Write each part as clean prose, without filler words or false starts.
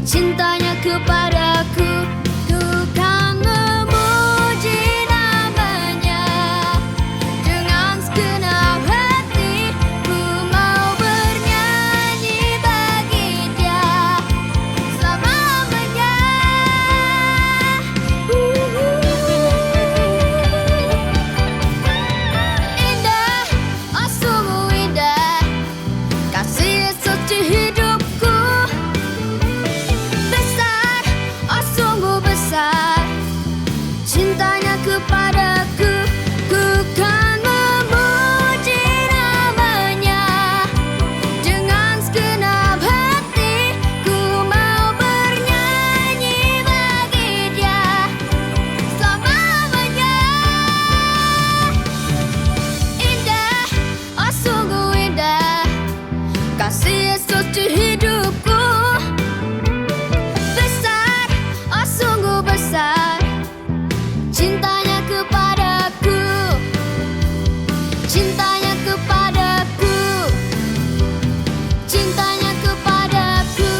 cintanya kepadaku. Ku kan memuji namanya dengan segenap hati. Ku mau bernyanyi bagi dia selamanya. Indah, oh sungguh indah kasih Yesus di hidupku. Besar, oh sungguh besar cintanya kepadaku. Ku kan memuji namanya dengan segenap hati. Ku mau bernyanyi bagi dia selamanya. Indah, oh sungguh indah kasih Yesus di hidupku. Besar, oh sungguh besar cintanya kepadaku. Cintanya kepadaku. Cintanya kepadaku.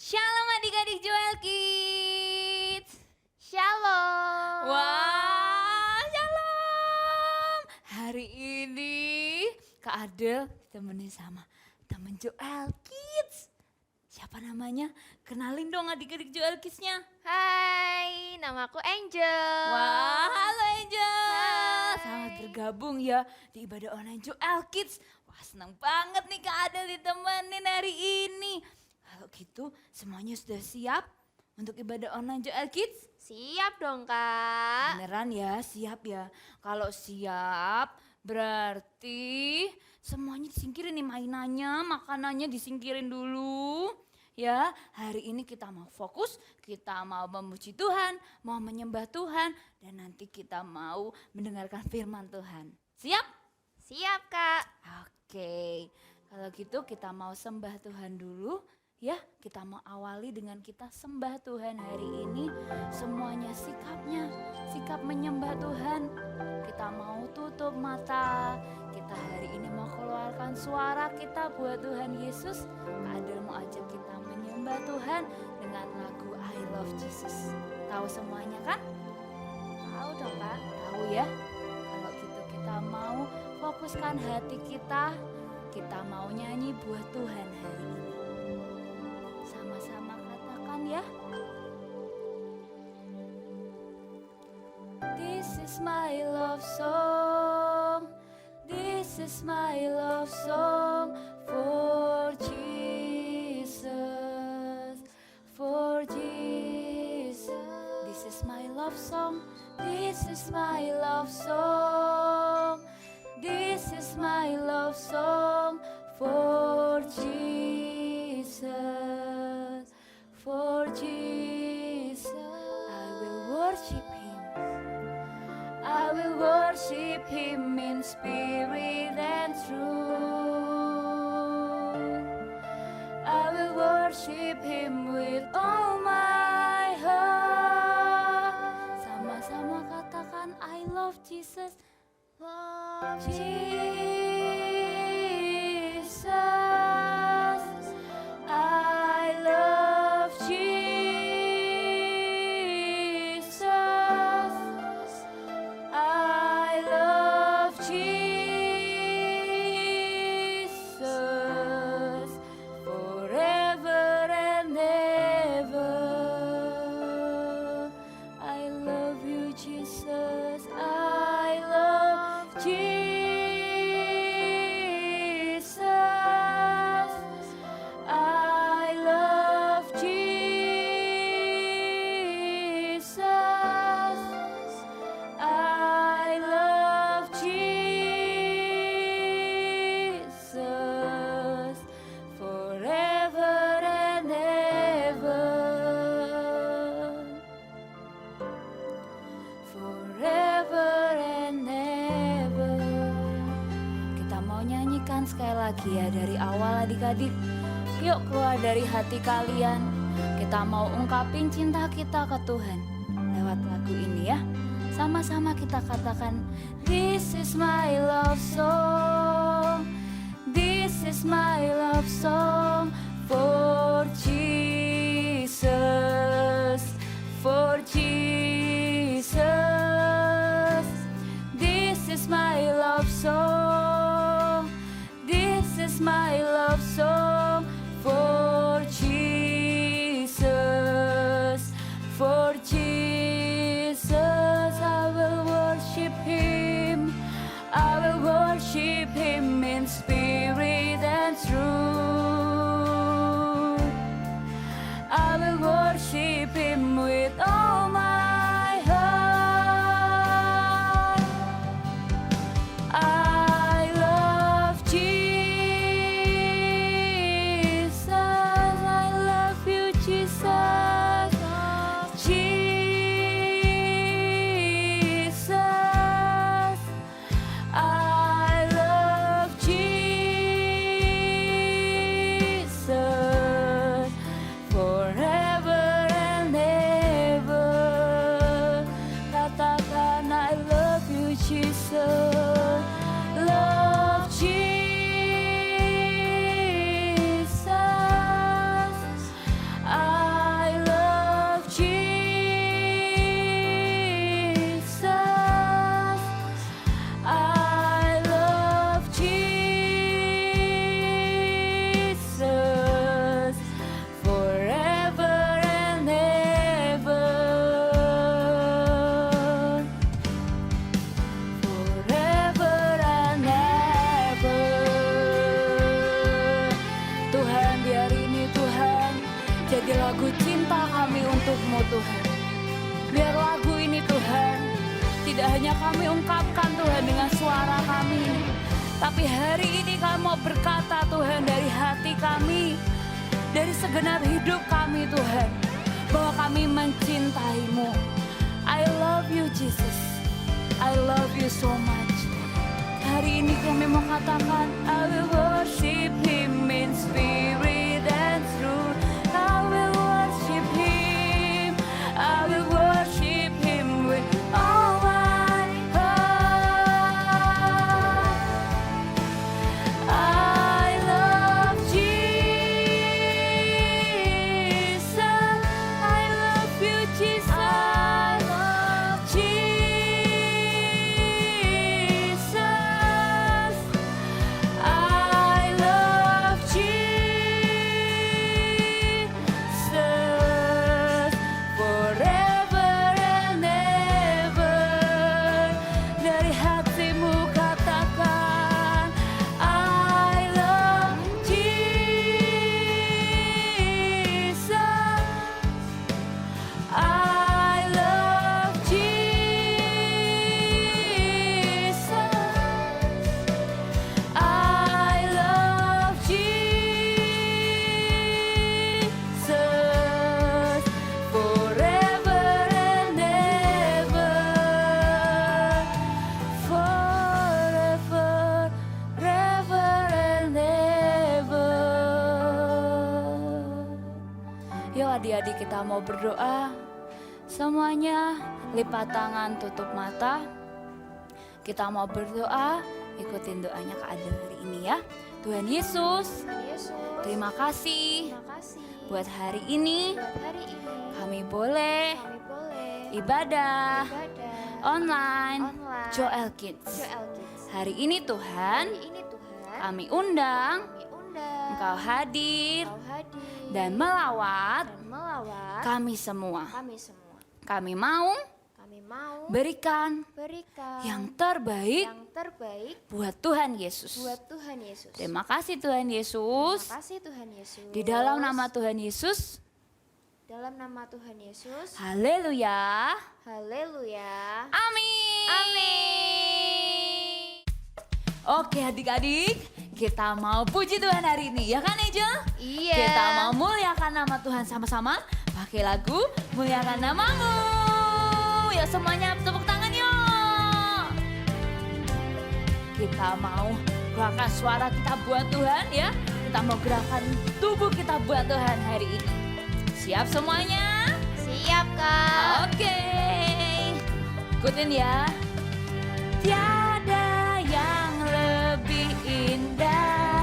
Shalom adik-adik Joel Kids. Shalom. Wah, shalom. Hari ini Kak Adel ditemenin sama temen Joel Kids. Siapa namanya? Kenalin dong adik-adik Joel Kids-nya. Hai, namaku Angel. Wah, halo Angel. Hai. Selamat bergabung ya di ibadah online Joel Kids. Wah, senang banget nih Kak Adel ditemenin hari ini. Kalau gitu semuanya sudah siap untuk ibadah online Joel Kids? Siap dong, Kak. Beneran ya, siap ya. Kalau siap berarti semuanya disingkirin nih, mainannya, makanannya disingkirin dulu. Ya, hari ini kita mau fokus, kita mau memuji Tuhan, mau menyembah Tuhan, dan nanti kita mau mendengarkan firman Tuhan. Siap? Siap, Kak. Oke, kalau gitu kita mau sembah Tuhan dulu. Ya, kita mau awali dengan kita sembah Tuhan hari ini. Semuanya sikapnya, sikap menyembah Tuhan. Kita mau tutup mata. Kita hari ini mau keluarkan suara kita buat Tuhan Yesus. Kak Adel mau ajak kita menyembah Tuhan dengan lagu I Love Jesus. Tahu semuanya kan? Tahu dong, Kak. Tahu ya? Kalau gitu kita mau fokuskan hati kita. Kita mau nyanyi buat Tuhan hari ini. Sama-sama katakan ya. This is my love song. This is my love song for Jesus. For Jesus. This is my love song. This is my love song. This is my love song for Jesus. For Jesus. I will worship Him. I will worship Him in spirit and truth. I will worship Him with all my heart. Sama-sama katakan I love Jesus. Love Jesus. I love Jesus. I love Jesus forever and ever. I love you, Jesus. I love Jesus. I love Jesus. I love Jesus forever and ever. Forever and ever. Kita mau nyanyikan sekali lagi ya dari awal adik-adik. Yuk keluar dari hati kalian. Kita mau ungkapin cinta kita ke Tuhan lewat lagu ini ya. Sama-sama kita katakan, this is my love song. This is my love song for Jesus. For Jesus. This is my love song. This is my love song for Jesus. For Jesus, I will worship Him. I will worship Him in spirit and truth. I will worship Him with all my heart. I love Jesus. I love you, Jesus. Jesus. I love Jesus forever and ever. Katakan I love you, Jesus. Love Jesus. I love Jesus. I love Jesus forever and ever. Forever and ever. Tuhan, di hari ini Tuhan, jadi lagu cinta kami untuk-Mu Tuhan. Biar lagu ini Tuhan, tidak hanya kami ungkapkan Tuhan dengan suara kami, tapi hari ini kami mau berkata Tuhan dari hati kami, dari segenap hidup kami Tuhan, bahwa kami mencintai-Mu. I love you Jesus, I love you so much. Hari ini kami mau katakan, I will worship Him in spirit and truth. I will worship Him, I will worship Him with all my heart. I love Jesus, I love you Jesus. Jesus, I love Jesus forever and ever. Dari hatimu katakan, I love Jesus. I love Jesus. I love Jesus forever and ever. Forever, ever and ever. Yuk adik-adik kita mau berdoa. Semuanya lipat tangan, tutup mata. Kita mau berdoa, ikutin doanya Kak Adel hari ini ya. Tuhan Yesus, Yesus, terima kasih terima kasih buat hari ini. buat hari ini. Kami boleh Kami boleh ibadah ibadah online online Joel Kids. Joel Kids. Hari ini Tuhan, Hari ini Tuhan, kami undang kami undang Engkau hadir Engkau hadir dan melawat dan melawat kami semua. kami semua. Kami mau Kami mau berikan berikan yang terbaik yang terbaik buat Tuhan Yesus. buat Tuhan Yesus. Terima kasih Tuhan Yesus. Terima kasih Tuhan Yesus. Di dalam nama Tuhan Yesus. Dalam nama Tuhan Yesus. Haleluya. Haleluya. Amin. Amin. Oke adik-adik, kita mau puji Tuhan hari ini, ya kan Angel? Iya. Kita mau muliakan nama Tuhan sama-sama pakai lagu Muliakan Namamu. Ya semuanya tepuk tangan yuk. Kita mau keluarkan suara kita buat Tuhan ya. kita mau gerakan tubuh kita buat Tuhan hari ini. Siap semuanya? Siap, Kak. Oke, ikutin ya. Tiada yang lebih indah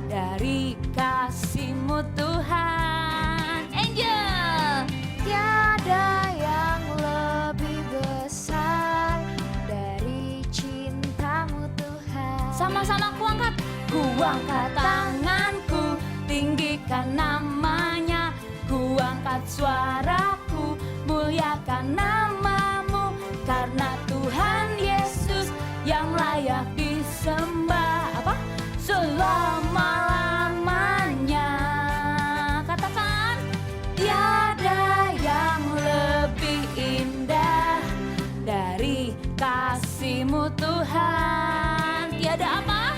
dari kasih-Mu Tuhan. Angel. Tiada yang lebih besar dari cinta-Mu Tuhan. Sama-sama ku angkat. Ku angkat tanganku, tinggikan namanya. Ku angkat suaraku, muliakan nama-Mu. Karena Tuhan Yesus yang layak disembah. Apa? Selama-lamanya. Katakan, tiada yang lebih indah dari kasih-Mu Tuhan. Tiada apa?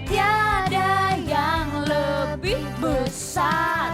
Tiada yang lebih besar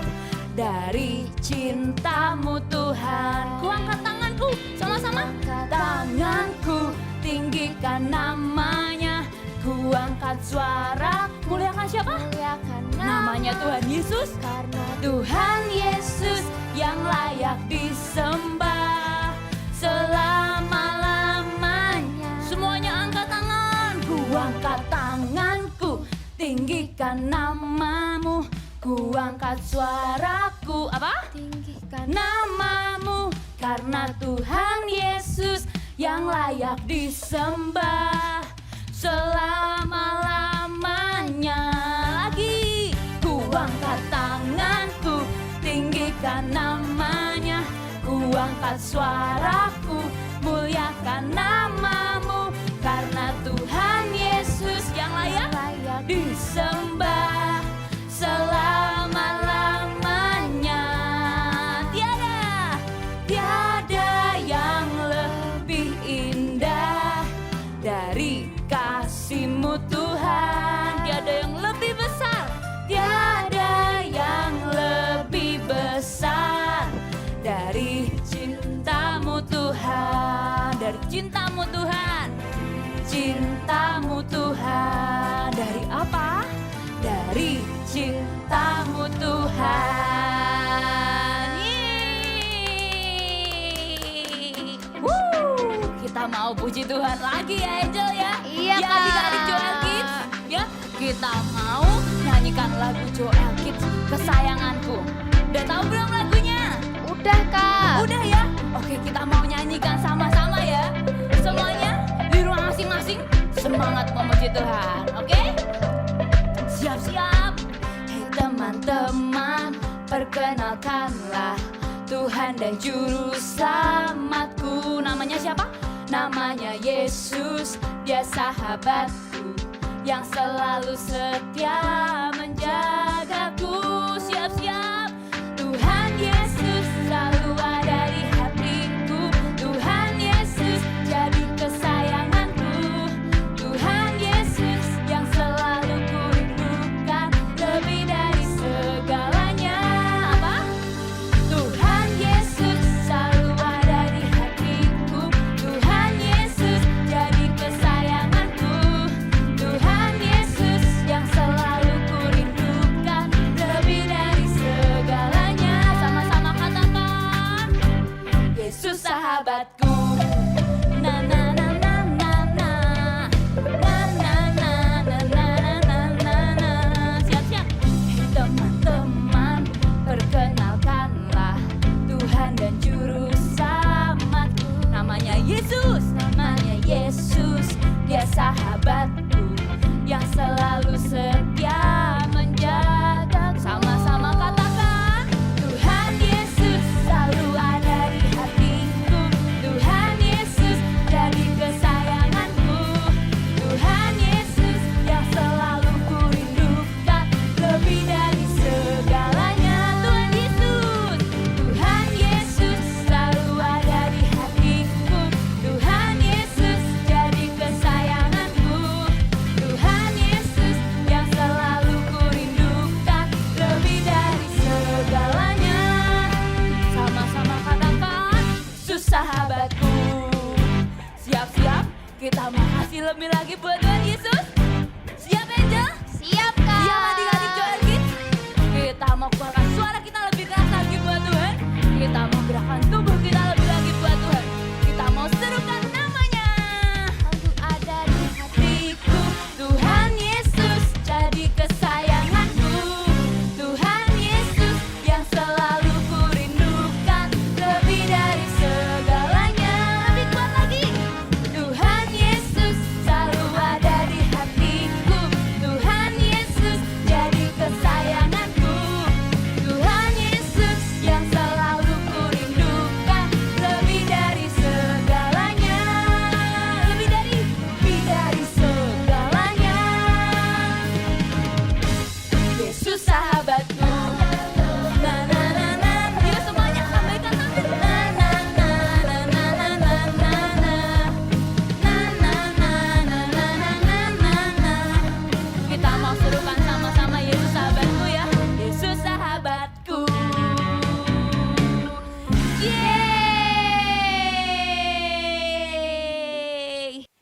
dari cinta-Mu Tuhan. Ku angkat tanganku, sama-sama. Tanganku, tinggikan namanya. Ku angkat suara, muliakan siapa? Muliakan Namanya Tuhan Yesus. karena Tuhan Yesus yang layak disembah selama-lamanya. Semuanya angkat tangan. Ku angkat tanganku, tinggikan nama-Mu. Ku angkat suaraku, apa? tinggikan Nama-Mu. Karena Tuhan Yesus yang layak disembah selama-lamanya. Lagi, ku angkat tanganku, tinggikan namanya. Ku angkat suaraku, muliakan nama-Mu. Karena Tuhan Yesus yang layak disembah selama-lamanya. Tiada yang lebih indah dari kasih-Mu Tuhan. Tiada yang lebih besar, tiada yang lebih besar dari cinta-Mu Tuhan. Dari cinta-Mu Tuhan. Cinta-Mu Tuhan. Dari apa? Dari cinta-Mu Tuhan. Yeay. Kita mau puji Tuhan lagi ya Angel ya. Iya, ya, Kak. adik-adik Joel Kids ya. Kita mau nyanyikan lagu Joel Kids Kesayanganku. Udah tahu belum lagunya? Udah, Kak. Udah ya? Oke, kita mau nyanyikan sama-sama ya. Semuanya di ruang masing-masing semangat memuji Tuhan. Oke? Siap-siap. Hei teman-teman, perkenalkanlah Tuhan dan Juru Selamatku. Namanya siapa? Namanya Yesus. Dia sahabatku yang selalu setia menjagaku. Siap-siap. Tuhan Yesus selalu ada di hatiku. Tuhan Yesus jadi kesayanganku. Tuhan Yesus yang selalu kurindukan lebih dari segalanya. Apa? Tuhan Yesus selalu ada di hatiku. Tuhan Yesus jadi kesayanganku. Tuhan Yesus yang selalu kurindukan lebih dari segalanya. Sama-sama katakan, Yesus sahabatku. Na na na na na na. Na na na na na na na na. Siap-siap. Hei teman-teman, perkenalkanlah Tuhan dan Juru Selamatku. Namanya Yesus. Namanya Yesus. Dia sahabatku yang selalu setia menjaga. Sama-sama katakan, Tuhan Yesus selalu ada di hatiku. Tuhan Yesus jadi kesayanganku. Tuhan Yesus yang selalu kurindukan lebih dari segalanya. Tuhan Yesus. Tuhan Yesus selalu ada di hatiku. Tuhan Yesus jadi kesayanganku. Tuhan Yesus yang selalu kurindukan lebih dari segalanya. Sama-sama katakan, Yesus sahabatku. Siap-siap, kita mau kasih lebih lagi buat Tuhan Yesus. Siap Angel? Siap, Kak. Siap adik-adik Joel Kids? mau keluarkan suara kita lebih keras lagi buat Tuhan. Kita mau gerakan tubuh kita lebih lagi buat Tuhan. Kita mau serukan namanya. Untuk ada di Hatiku, Tuhan Yesus jadi kesayanganku. Tuhan Yesus yang selalu ku rindukan, lebih dari segalanya. Lebih kuat lagi. Tuhan Yesus selalu ada di hatiku. Tuhan Yesus jadi kesayanganku. Tuhan Yesus yang selalu ku rindukan, lebih dari segalanya. Lebih dari segalanya. Yesus sahabatku. Na na na na. Yuk semuanya lambaikan tangan. Na na na na na na na na na. Na na na na na na na na. Kita mau serukan sama-sama Yesus sahabatku ya. Yesus sahabatku. Yeay.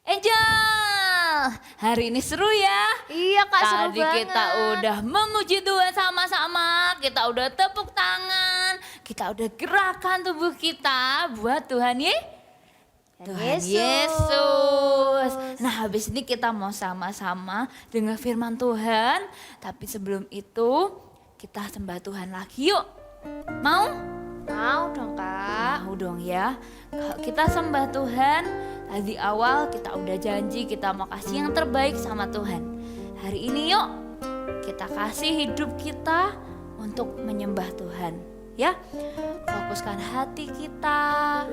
Angel, hari ini seru ya. Iya Kak, seru Tadi banget. kita udah memuji Tuhan sama-sama, kita udah tepuk tangan, kita udah gerakan tubuh kita buat Tuhan Tuhan Yesus. Nah, habis ini kita mau sama-sama dengar firman Tuhan, tapi sebelum itu kita sembah Tuhan lagi yuk. Mau? Mau dong Kak. Mau dong ya. Kalau kita sembah Tuhan, tadi awal kita udah janji kita mau kasih yang terbaik sama Tuhan. Hari ini yuk kita kasih hidup kita untuk menyembah Tuhan. Ya, fokuskan hati kita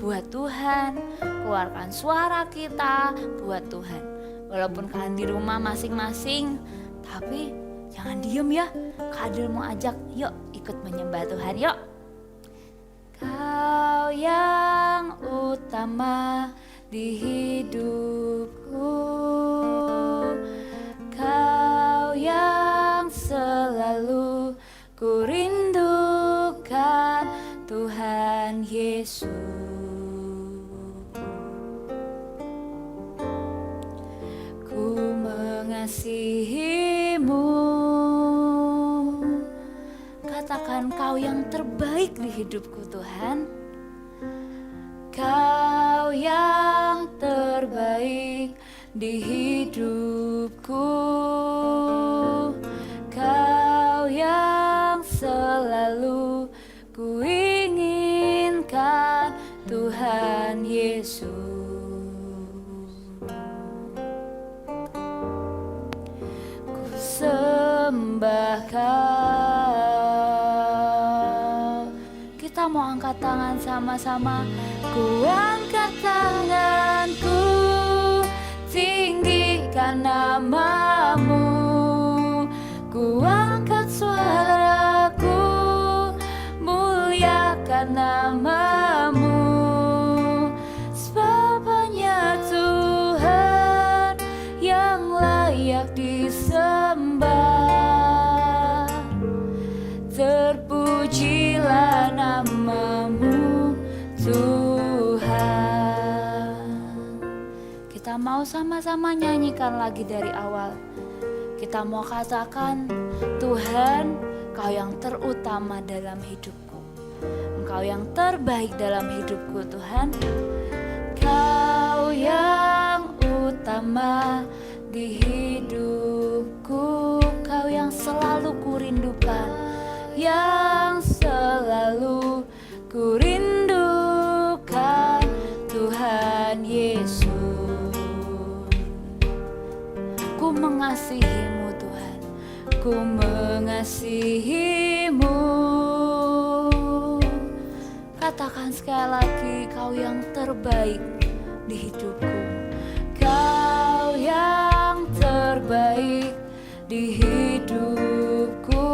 buat Tuhan, keluarkan suara kita buat Tuhan. Walaupun kalian di rumah masing-masing, tapi jangan diem ya. Kak Adel mau ajak, yuk ikut menyembah Tuhan yuk. Kau yang utama di hidupku, Kau yang selalu ku rindukan, Tuhan Yesus. Ku mengasihimu, katakan Kau yang terbaik di hidupku Tuhan. Kau yang terbaik di hidupku, Kau yang selalu ku inginkan, Tuhan Yesus. Ku sembah Kau. Kita mau angkat tangan sama-sama. Ku angkat tanganku, tinggikan namamu. Ku angkat suaraku, muliakan namamu. Sebab hanya Tuhan yang layak disembah. Terpujilah namamu Tuhan. Kita mau sama-sama nyanyikan lagi dari awal. Kita mau katakan, Tuhan, Kau yang terutama dalam hidupku. Engkau yang terbaik dalam hidupku Tuhan. Kau yang utama di hidupku, Kau yang selalu kurindukan, yang selalu kurindukan, Tuhan Yesus. Ku mengasihimu Tuhan, ku mengasihimu. Katakan sekali lagi, Kau yang terbaik di hidupku. Kau yang terbaik di hidupku.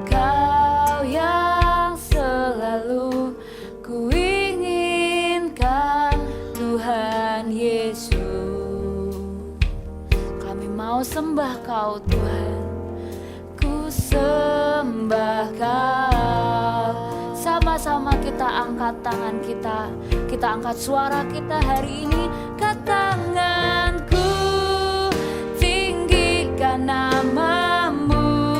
Kau yang selalu ku inginkan, Tuhan Yesus. Kami mau sembah Kau Tuhan. Ku sembah Kau. Sama-sama kita angkat tangan kita angkat suara kita hari ini. Angkat tanganku, tinggikan namamu.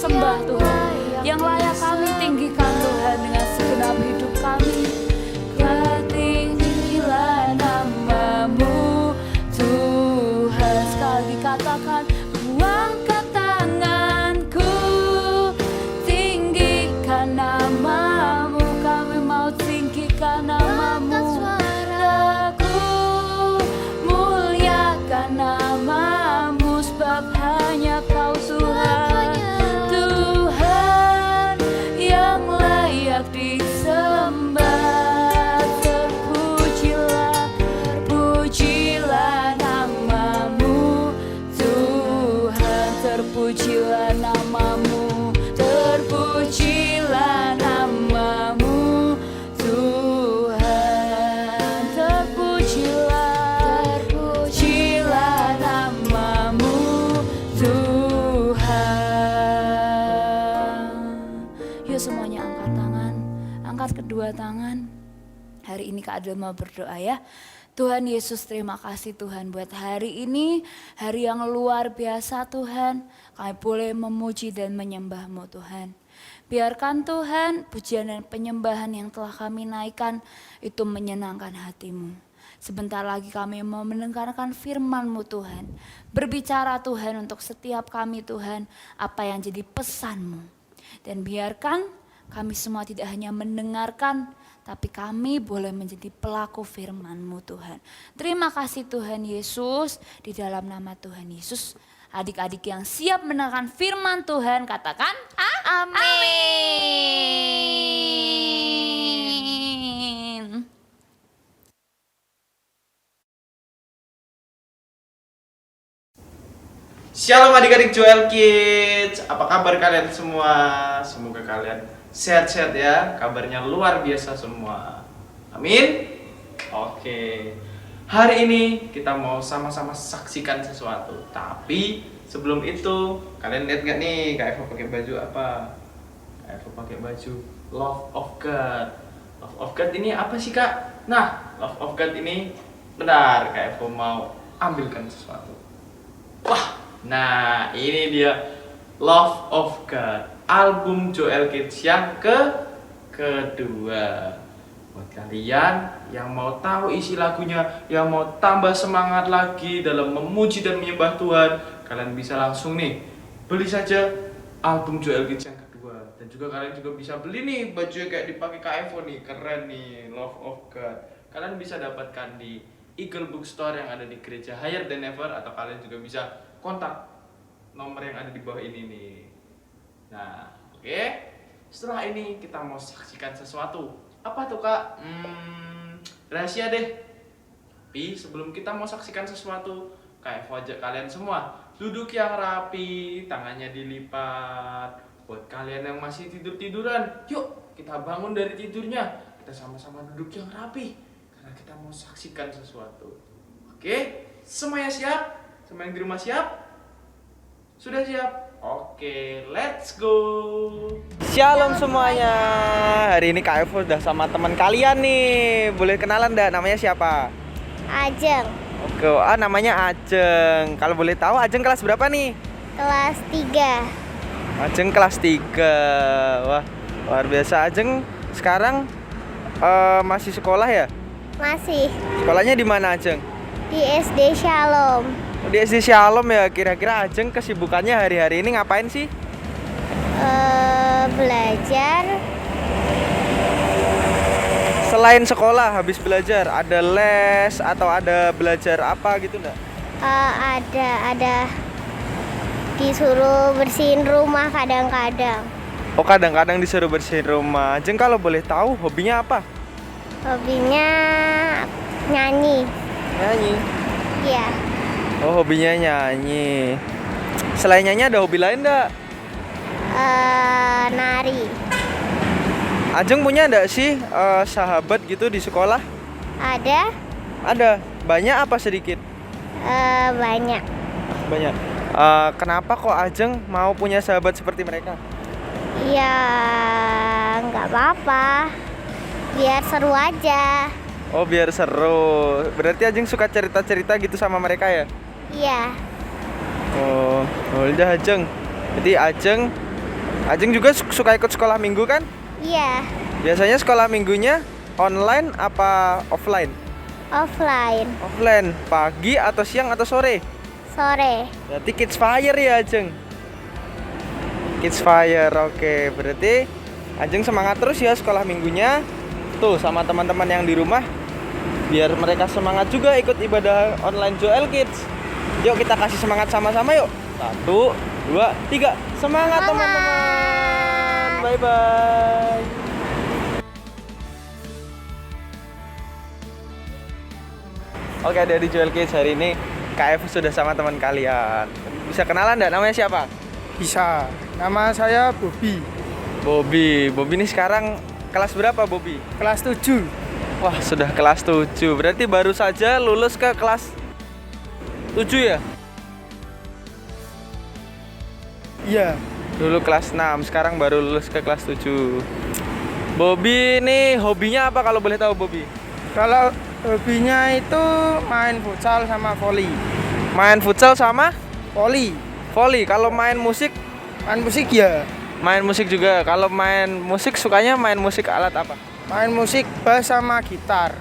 sembah Tuhan, yang layak kami tinggikan Tuhan dengan segenap hidup kami. Tertinggilah namamu Tuhan. Sekali katakan, ku angkat tanganku, tinggikan namamu. Kami mau tinggikan namamu. Aku muliakan namamu, sebab hanya kau Tuhan, Tuhan yang layak disembah. Terpujilah, terpujilah namamu Tuhan. Terpujilah namamu, terpujilah namamu Tuhan. Terpujilah, terpujilah namamu Tuhan. Yuk semuanya angkat tangan, angkat kedua tangan. Hari ini Kak Adel mau berdoa ya. Tuhan Yesus, terima kasih Tuhan buat hari ini, hari yang luar biasa Tuhan. Kami boleh memuji dan menyembah-Mu Tuhan. Biarkan Tuhan pujian dan penyembahan yang telah kami naikkan itu menyenangkan hati-Mu. Sebentar lagi kami mau mendengarkan firman-Mu Tuhan. Berbicara Tuhan untuk setiap kami Tuhan, apa yang jadi pesan-Mu. Dan biarkan kami semua tidak hanya mendengarkan, tapi kami boleh menjadi pelaku firman-Mu Tuhan. Terima kasih Tuhan Yesus, di dalam nama Tuhan Yesus. Adik-adik yang siap mendengarkan firman Tuhan, katakan amin. Shalom adik-adik Joel Kids, apa kabar kalian semua? Semoga kalian sehat-sehat ya, kabarnya luar biasa semua. Amin. Oke, hari ini kita mau sama-sama saksikan sesuatu. Tapi sebelum itu, kalian lihat gak nih Kak Eva pakai baju apa? Kak Eva pakai baju Love of God. Love of God ini apa sih Kak? Nah, Love of God ini benar Kak Eva mau ambilkan sesuatu. Wah, nah ini dia Love of God, album Joel Kids yang kedua. Buat kalian yang mau tahu isi lagunya, yang mau tambah semangat lagi dalam memuji dan menyembah Tuhan, kalian bisa langsung nih beli saja album Joel Kids yang kedua. Dan juga kalian juga bisa beli nih baju yang kayak dipakai Kak Evo nih, keren nih, Love of God. Kalian bisa dapatkan di Eagle Bookstore yang ada di Gereja Higher Than Ever, atau kalian juga bisa kontak nomor yang ada di bawah ini nih. Nah, oke. Setelah ini kita mau saksikan sesuatu. Apa tuh Kak? Rahasia deh. Tapi sebelum kita mau saksikan sesuatu, Kak Evo ajak kalian semua duduk yang rapi, tangannya dilipat. Buat kalian yang masih tidur-tiduran, yuk kita bangun dari tidurnya. Kita sama-sama duduk yang rapi, karena kita mau saksikan sesuatu. Oke, semuanya siap? Semua yang di rumah siap? Sudah siap? Oke, let's go. Shalom semuanya. Hari ini Kak Evo udah sama teman kalian nih. Boleh kenalan enggak? Namanya siapa? Ajeng, Oke, namanya Ajeng. Kalau boleh tahu Ajeng kelas berapa nih? kelas 3. Ajeng kelas 3. Wah, luar biasa. Ajeng sekarang masih sekolah ya? Masih Sekolahnya di mana Ajeng? di SD Shalom. Di SD Shalom ya. Kira-kira Ajeng kesibukannya hari-hari ini ngapain sih? Belajar. Selain sekolah, habis belajar, ada les atau ada belajar apa gitu enggak? Ada disuruh bersihin rumah kadang-kadang. Oh, kadang-kadang disuruh bersihin rumah. Ajeng kalau boleh tahu hobinya apa? Hobinya nyanyi. Nyanyi. Iya. Oh, hobinya nyanyi. Selain nyanyi ada hobi lain enggak? Nari. Ajeng punya enggak sih sahabat gitu di sekolah? Ada Ada. Banyak apa sedikit? banyak. Banyak. Kenapa kok Ajeng mau punya sahabat seperti mereka? Ya nggak apa-apa. Biar seru aja. Oh, biar seru. Berarti Ajeng suka cerita-cerita gitu sama mereka ya? Iya. Oh, udah Ajeng. Jadi Ajeng Ajeng juga suka ikut sekolah minggu kan? Iya, Biasanya sekolah minggunya online apa offline? offline, Offline, pagi atau siang atau sore? sore. Berarti Kids Fire ya Ajeng? Kids Fire, oke. Berarti Ajeng semangat terus ya sekolah minggunya. Tuh sama teman-teman yang di rumah, biar mereka semangat juga ikut ibadah online Joel Kids. Yuk kita kasih semangat sama-sama yuk. 1, 2, 3. Semangat teman-teman. Bye-bye. Oke, dari Joel Kids hari ini KF sudah sama teman kalian. Bisa kenalan enggak, namanya siapa? Bisa. Nama saya Bobby, Bobby ini sekarang kelas berapa Bobby? kelas 7. Wah, sudah kelas 7. Berarti baru saja lulus ke kelas 7 ya? Iya. Dulu kelas 6, sekarang baru lulus ke kelas 7. Bobby ini hobinya apa kalau boleh tahu Bobby? Kalau hobinya itu main futsal sama volley. Main futsal sama Volley, volley. Kalau main musik, main musik ya. main musik juga. Kalau main musik sukanya main musik alat apa? Main musik bass sama gitar.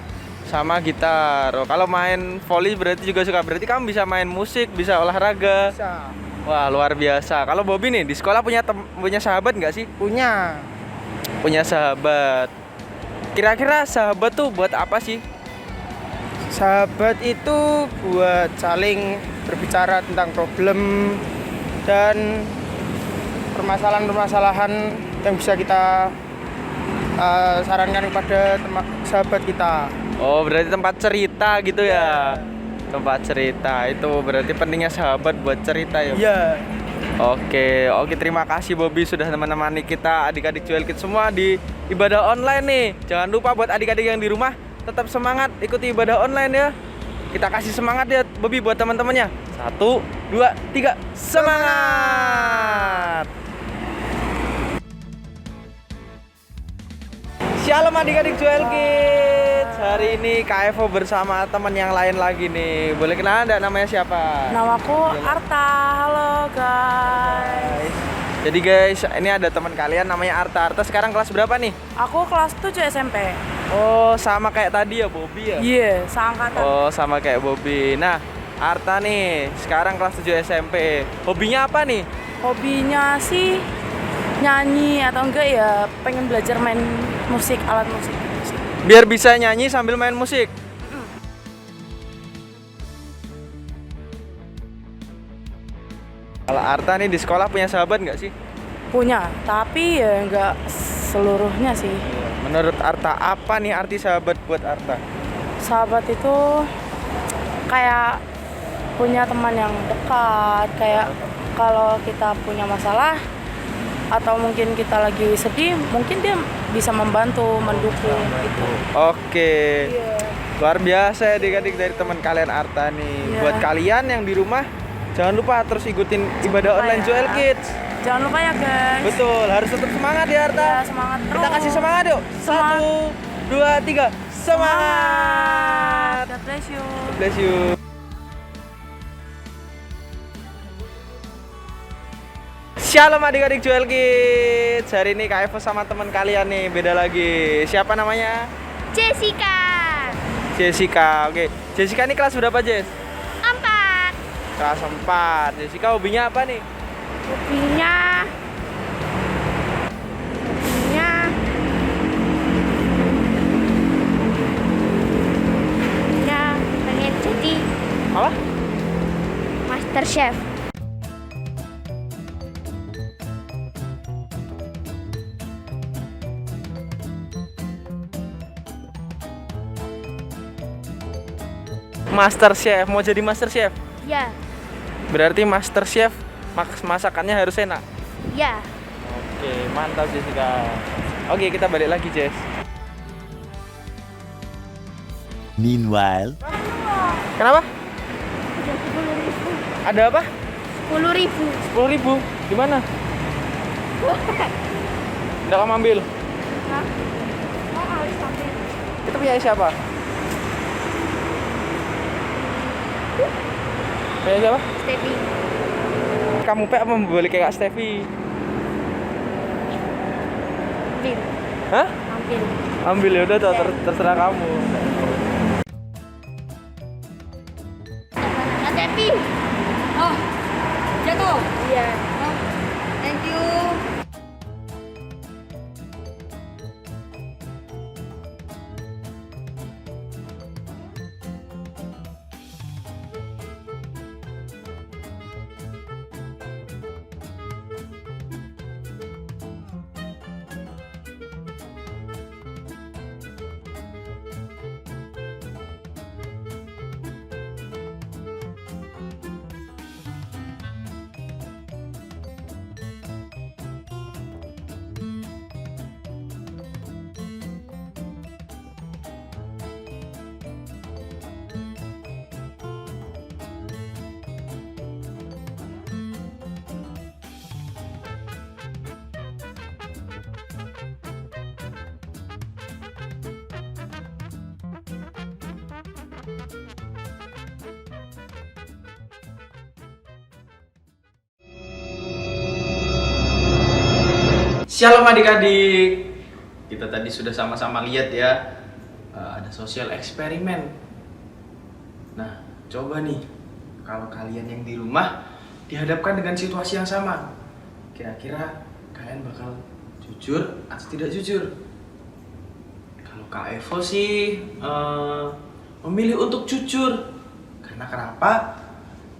Sama gitar. Oh, kalau main volley berarti juga suka. Berarti kamu bisa main musik, bisa olahraga. Bisa. Wah, luar biasa. Kalau Bobby nih di sekolah punya sahabat nggak sih? Punya. Punya sahabat. Kira-kira sahabat tuh buat apa sih? Sahabat itu buat saling berbicara tentang problem dan permasalahan-permasalahan yang bisa kita sarankan kepada sahabat kita. Oh, berarti tempat cerita gitu ya. Tempat cerita. Itu berarti pentingnya sahabat buat cerita ya. Iya. Oke, terima kasih Bobby sudah menemani kita adik-adik Joel Kids semua di ibadah online nih. Jangan lupa buat adik-adik yang di rumah tetap semangat ikuti ibadah online ya. Kita kasih semangat ya Bobby buat teman-temannya. 1, 2, 3, semangat! Shalom adik-adik Joel Kids. Hari ini KFO bersama teman yang lain lagi nih. Boleh kenalan enggak, namanya siapa? Namaku Arta, halo guys. Jadi guys, ini ada teman kalian namanya Arta. Arta sekarang kelas berapa nih? Aku kelas 7 SMP. Oh, sama kayak tadi ya Bobby ya? Iya, seangkatan. Oh, sama kayak Bobby. Nah, Arta nih sekarang kelas 7 SMP. Hobinya apa nih? Hobinya sih nyanyi atau enggak ya pengen belajar main musik, alat musik gitu sih. Biar bisa nyanyi sambil main musik. Kalau Arta nih di sekolah punya sahabat nggak sih? Punya, tapi ya enggak seluruhnya sih. Menurut Arta, apa nih arti sahabat buat Arta? Sahabat itu kayak punya teman yang dekat, kayak kalau kita punya masalah atau mungkin kita lagi sedih, mungkin dia bisa membantu, mendukung gitu. Oke. Luar biasa ya adik-adik dari teman kalian Arta nih. Iya. Buat kalian yang di rumah, jangan lupa terus ikutin ibadah online ya. Joel Kids. Jangan lupa ya guys. Betul, harus tetap semangat ya Arta. Ya, semangat terus. Kita kasih semangat yuk. 1, 2, 3, semangat. God bless you. Bless you. Shalom adik-adik Joel Kids. Hari ini Kak Evo sama teman kalian nih, beda lagi. Siapa namanya? Jessica. Jessica. Oke. Jessica ini kelas berapa, Jess? 4. Kelas 4. Jessica hobinya apa nih? Hobinya pengen jadi Apa? Master Chef. Master Chef. Mau jadi Master Chef? Ya, Berarti Master Chef masakannya harus enak. ya. Oke, mantap Jessica. Oke, kita balik lagi, Jess. Meanwhile, Kenapa? Ada apa? 10.000. 10.000. Di mana? Udah kamu ambil? Itu punya siapa? Punya siapa? Stevie. Kamu pe apa membeli kayak Kak Steffi? Ambil. Hah? Ambil. Ambil ya udah terserah kamu. Hati-hati. Oh, jatuh. Iya. Thank you. Shalom adik-adik. Kita tadi sudah sama-sama lihat ya, ada sosial eksperimen. Nah, coba nih, kalau kalian yang di rumah dihadapkan dengan situasi yang sama, kira-kira kalian bakal jujur atau tidak jujur? Kalau Kak Evo sih memilih untuk jujur. Karena kenapa?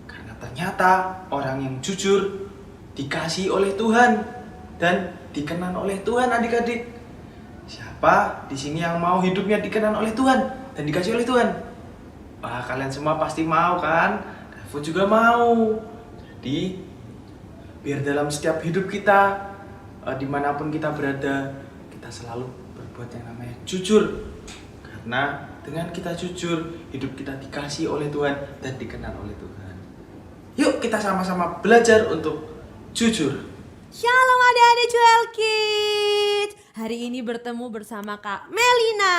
Karena ternyata orang yang jujur dikasih oleh Tuhan dan dikenan oleh Tuhan adik-adik. Siapa di sini yang mau hidupnya dikenan oleh Tuhan dan dikasih oleh Tuhan? Wah, kalian semua pasti mau kan? Evo juga mau. Jadi biar dalam setiap hidup kita, dimanapun kita berada, kita selalu berbuat yang namanya jujur. Karena dengan kita jujur, hidup kita dikasih oleh Tuhan dan dikenan oleh Tuhan. Yuk kita sama-sama belajar untuk jujur. Shalom adik-adik Jewel Kids. Hari ini bertemu bersama Kak Melina.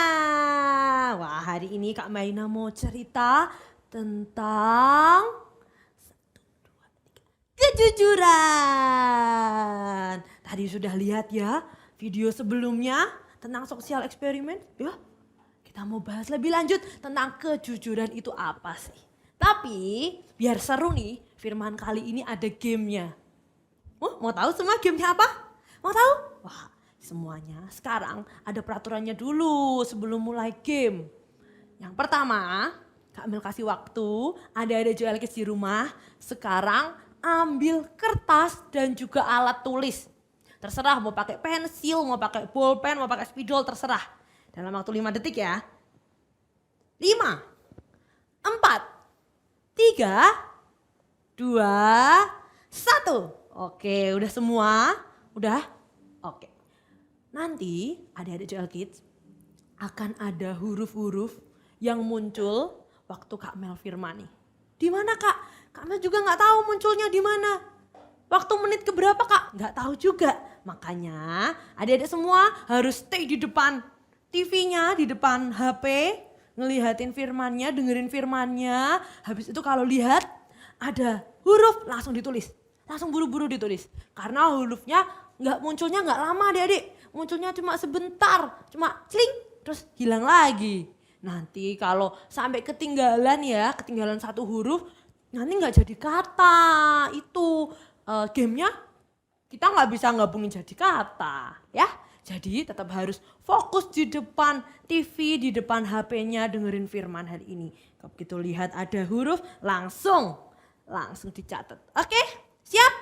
Wah, hari ini Kak Melina mau cerita tentang kejujuran. Tadi sudah lihat ya video sebelumnya tentang sosial eksperimen ya. Kita mau bahas lebih lanjut tentang kejujuran itu apa sih. Tapi biar seru nih, firman kali ini ada gamenya. Mau tahu semua gamenya apa? Mau tahu? Wah, semuanya sekarang ada peraturannya dulu sebelum mulai game. Yang pertama, Kak Mel kasih waktu, ada Joel Kids di rumah. Sekarang ambil kertas dan juga alat tulis. Terserah mau pakai pensil, mau pakai bolpen, mau pakai spidol, terserah. Dalam waktu 5 detik ya. 5, 4, 3, 2, 1. Oke, udah semua? Udah? Oke. Nanti adik-adik Joel Kids akan ada huruf-huruf yang muncul waktu Kak Mel firman nih. Di mana Kak? Kak Mel juga nggak tahu munculnya di mana. Waktu menit keberapa Kak? Nggak tahu juga. Makanya adik-adik semua harus stay di depan TV-nya, di depan HP, ngelihatin firmannya, dengerin firmannya. Habis itu kalau lihat ada huruf langsung ditulis. Langsung buru-buru ditulis. Karena hurufnya munculnya nggak lama adik-adik. Munculnya cuma sebentar, cuma cling, terus hilang lagi. Nanti kalau sampai ketinggalan satu huruf, nanti nggak jadi kata. Itu gamenya kita nggak bisa gabungin jadi kata ya. Jadi tetap harus fokus di depan TV, di depan HP-nya dengerin firman hari ini. Kalau begitu lihat ada huruf langsung dicatat. Oke? Siap?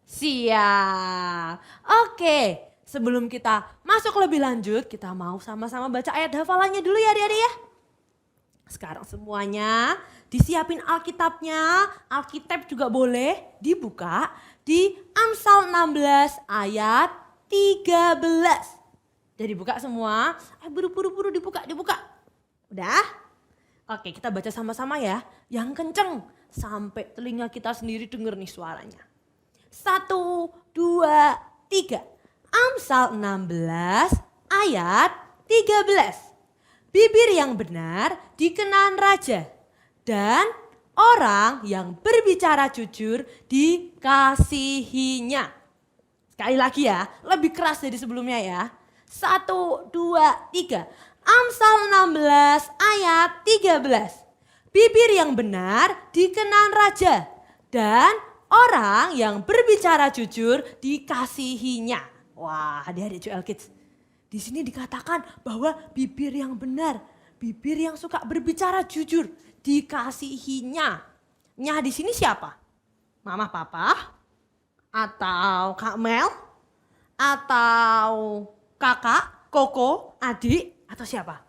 Siap. Oke, sebelum kita masuk lebih lanjut, kita mau sama-sama baca ayat hafalannya dulu ya adik-adik ya. Sekarang semuanya disiapin Alkitabnya, Alkitab juga boleh dibuka di Amsal 16 ayat 13. Udah dibuka semua? Buru-buru dibuka. Udah? Oke, kita baca sama-sama ya. Yang kenceng sampai telinga kita sendiri denger nih suaranya. 1, 2, 3. Amsal 16 ayat 13. Bibir yang benar dikenan raja dan orang yang berbicara jujur dikasihinya. Sekali lagi ya, lebih keras dari sebelumnya ya. 1, 2, 3. Amsal 16 ayat 13. Bibir yang benar dikenan raja dan orang yang berbicara jujur dikasihinya. Wah, adik-adik Joel Kids. Di sini dikatakan bahwa bibir yang benar, bibir yang suka berbicara jujur dikasihinya. Nya di sini siapa? Mama papa? Atau Kak Mel? Atau kakak, koko, adik? Atau siapa?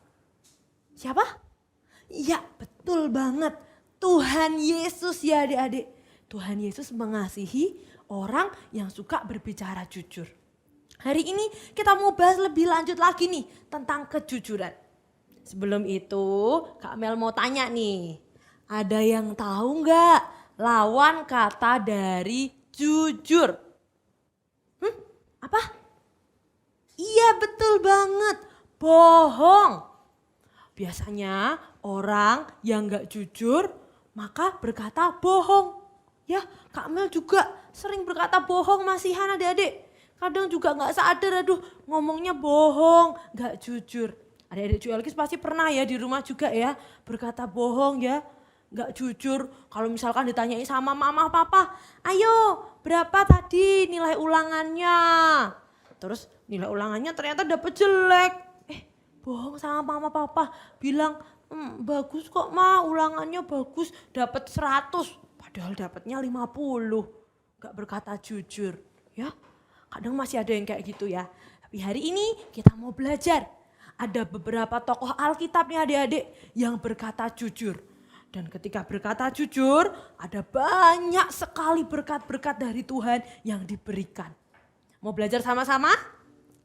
Siapa? Iya, betul banget. Tuhan Yesus ya adik-adik. Tuhan Yesus mengasihi orang yang suka berbicara jujur. Hari ini kita mau bahas lebih lanjut lagi nih tentang kejujuran. Sebelum itu Kak Mel mau tanya nih. Ada yang tahu nggak lawan kata dari jujur? Apa? Iya betul banget. Bohong. Biasanya orang yang gak jujur maka berkata bohong. Ya, Kak Mel juga sering berkata bohong masihan adik-adik. Kadang juga gak sadar, aduh ngomongnya bohong, gak jujur. Adik-adik Joel Kids pasti pernah ya di rumah juga ya berkata bohong ya. Gak jujur, kalau misalkan ditanyai sama mama papa, ayo berapa tadi nilai ulangannya? Terus nilai ulangannya ternyata dapet jelek. Bohong sama mama papa, bilang bagus kok ma, ulangannya bagus, dapat 100. Padahal dapatnya 50. Gak berkata jujur ya. Kadang masih ada yang kayak gitu ya. Tapi hari ini kita mau belajar. Ada beberapa tokoh Alkitab nih adik-adik yang berkata jujur. Dan ketika berkata jujur, ada banyak sekali berkat-berkat dari Tuhan yang diberikan. Mau belajar sama-sama?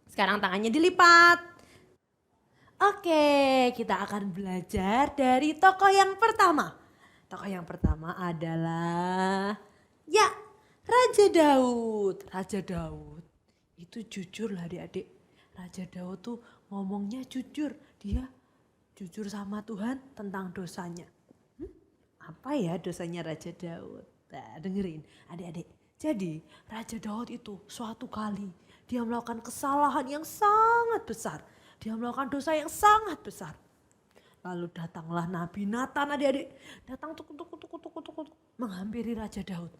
Sekarang tangannya dilipat. Oke, kita akan belajar dari tokoh yang pertama. Tokoh yang pertama adalah Raja Daud. Raja Daud itu jujur lah adik-adik. Raja Daud tuh ngomongnya jujur. Dia jujur sama Tuhan tentang dosanya. Apa ya dosanya Raja Daud? Nah, dengerin adik-adik. Jadi Raja Daud itu suatu kali dia melakukan kesalahan yang sangat besar. Dia melakukan dosa yang sangat besar. Lalu datanglah Nabi Nathan adik-adik. Datang tuk menghampiri Raja Daud.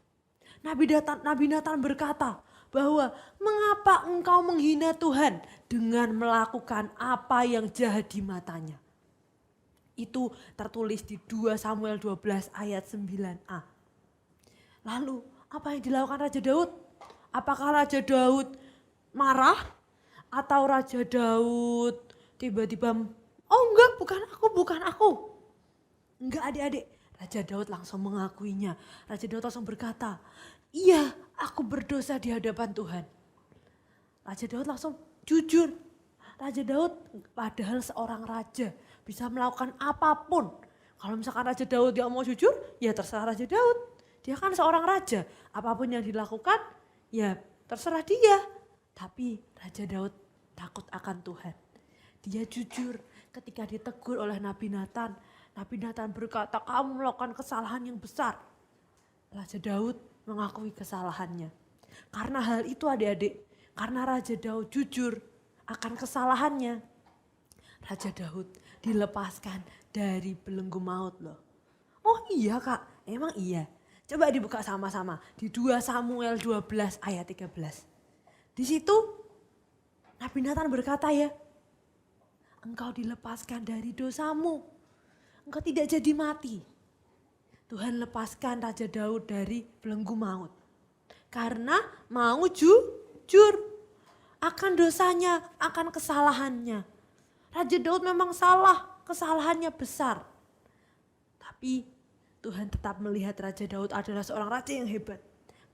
Nabi Nathan berkata bahwa mengapa engkau menghina Tuhan dengan melakukan apa yang jahat di matanya. Itu tertulis di 2 Samuel 12 ayat 9a. Lalu apa yang dilakukan Raja Daud? Apakah Raja Daud marah? Atau Raja Daud tiba-tiba, oh enggak bukan aku. Enggak adik-adik, Raja Daud langsung mengakuinya. Raja Daud langsung berkata, iya aku berdosa di hadapan Tuhan. Raja Daud langsung jujur. Raja Daud padahal seorang raja bisa melakukan apapun. Kalau misalkan Raja Daud dia mau jujur, ya terserah Raja Daud. Dia kan seorang raja, apapun yang dilakukan ya terserah dia. Tapi Raja Daud takut akan Tuhan. Dia jujur ketika ditegur oleh Nabi Nathan. Nabi Nathan berkata, kamu melakukan kesalahan yang besar. Raja Daud mengakui kesalahannya. Karena hal itu adik-adik, karena Raja Daud jujur akan kesalahannya, Raja Daud dilepaskan dari belenggu maut loh. Oh iya kak, emang iya. Coba dibuka sama-sama di 2 Samuel 12 ayat 13. Di situ Nabi Nathan berkata ya, engkau dilepaskan dari dosamu, engkau tidak jadi mati. Tuhan lepaskan Raja Daud dari belenggu maut. Karena mau jujur akan dosanya, akan kesalahannya. Raja Daud memang salah, kesalahannya besar. Tapi Tuhan tetap melihat Raja Daud adalah seorang raja yang hebat.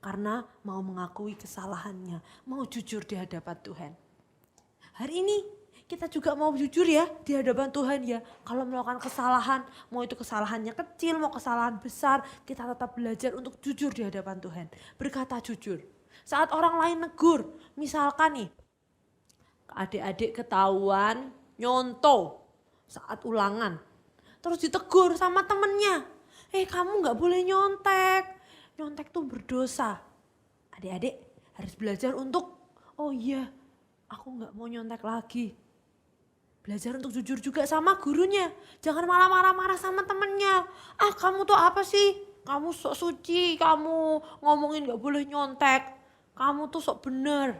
Karena mau mengakui kesalahannya, mau jujur di hadapan Tuhan. Hari ini kita juga mau jujur ya di hadapan Tuhan ya. Kalau melakukan kesalahan, mau itu kesalahannya kecil, mau kesalahan besar, kita tetap belajar untuk jujur di hadapan Tuhan. Berkata jujur. Saat orang lain negur, misalkan nih, adik-adik ketahuan nyontoh saat ulangan. Terus ditegur sama temennya, kamu gak boleh nyontek. Nyontek tuh berdosa. Adik-adik harus belajar untuk, oh iya, aku nggak mau nyontek lagi. Belajar untuk jujur juga sama gurunya. Jangan malah marah-marah sama temennya. Ah kamu tuh apa sih? Kamu sok suci, kamu ngomongin gak boleh nyontek. Kamu tuh sok bener.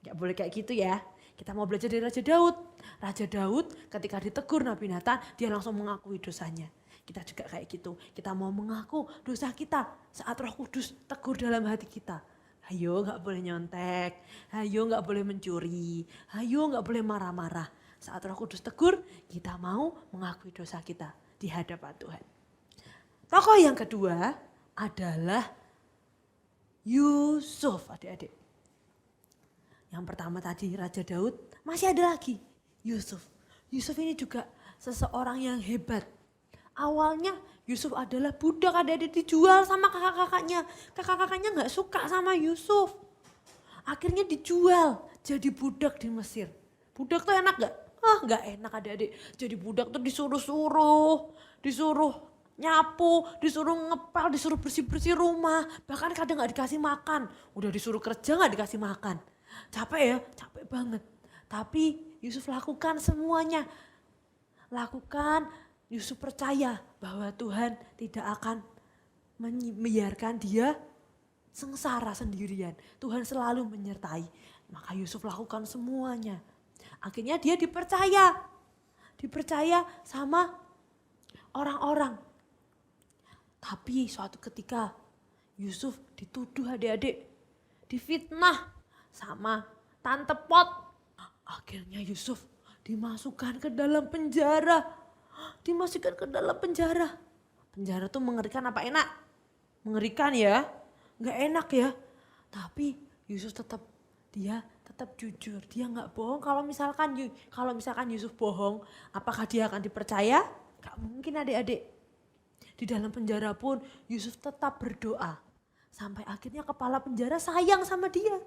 Gak boleh kayak gitu ya. Kita mau belajar dari Raja Daud. Raja Daud ketika ditegur Nabi Nathan, dia langsung mengakui dosanya. Kita juga kayak gitu. Kita mau mengaku dosa kita saat Roh Kudus tegur dalam hati kita. Ayo gak boleh nyontek. Ayo gak boleh mencuri. Ayo gak boleh marah-marah. Saat Roh Kudus tegur, kita mau mengakui dosa kita di hadapan Tuhan. Tokoh yang kedua adalah Yusuf, adik-adik. Yang pertama tadi Raja Daud, masih ada lagi Yusuf. Yusuf ini juga seseorang yang hebat. Awalnya Yusuf adalah budak, adik-adik, dijual sama kakak-kakaknya. Kakak-kakaknya gak suka sama Yusuf. Akhirnya dijual jadi budak di Mesir. Budak tuh enak gak? Gak enak adik-adik. Jadi budak tuh disuruh nyapu, disuruh ngepel, disuruh bersih-bersih rumah. Bahkan kadang gak dikasih makan. Udah disuruh kerja gak dikasih makan. Capek ya, capek banget. Tapi Yusuf lakukan semuanya. Yusuf percaya bahwa Tuhan tidak akan membiarkan dia sengsara sendirian. Tuhan selalu menyertai. Maka Yusuf lakukan semuanya. Akhirnya dia dipercaya sama orang-orang. Tapi suatu ketika Yusuf dituduh adik-adik, difitnah sama Tante Pot. Akhirnya Yusuf dimasukkan ke dalam penjara. Penjara tuh mengerikan apa enak? Mengerikan ya, gak enak ya. Tapi Yusuf tetap jujur, dia nggak bohong. Kalau misalkan Yusuf bohong, apakah dia akan dipercaya? Gak mungkin adik-adik. Di dalam penjara pun Yusuf tetap berdoa. Sampai akhirnya kepala penjara sayang sama dia.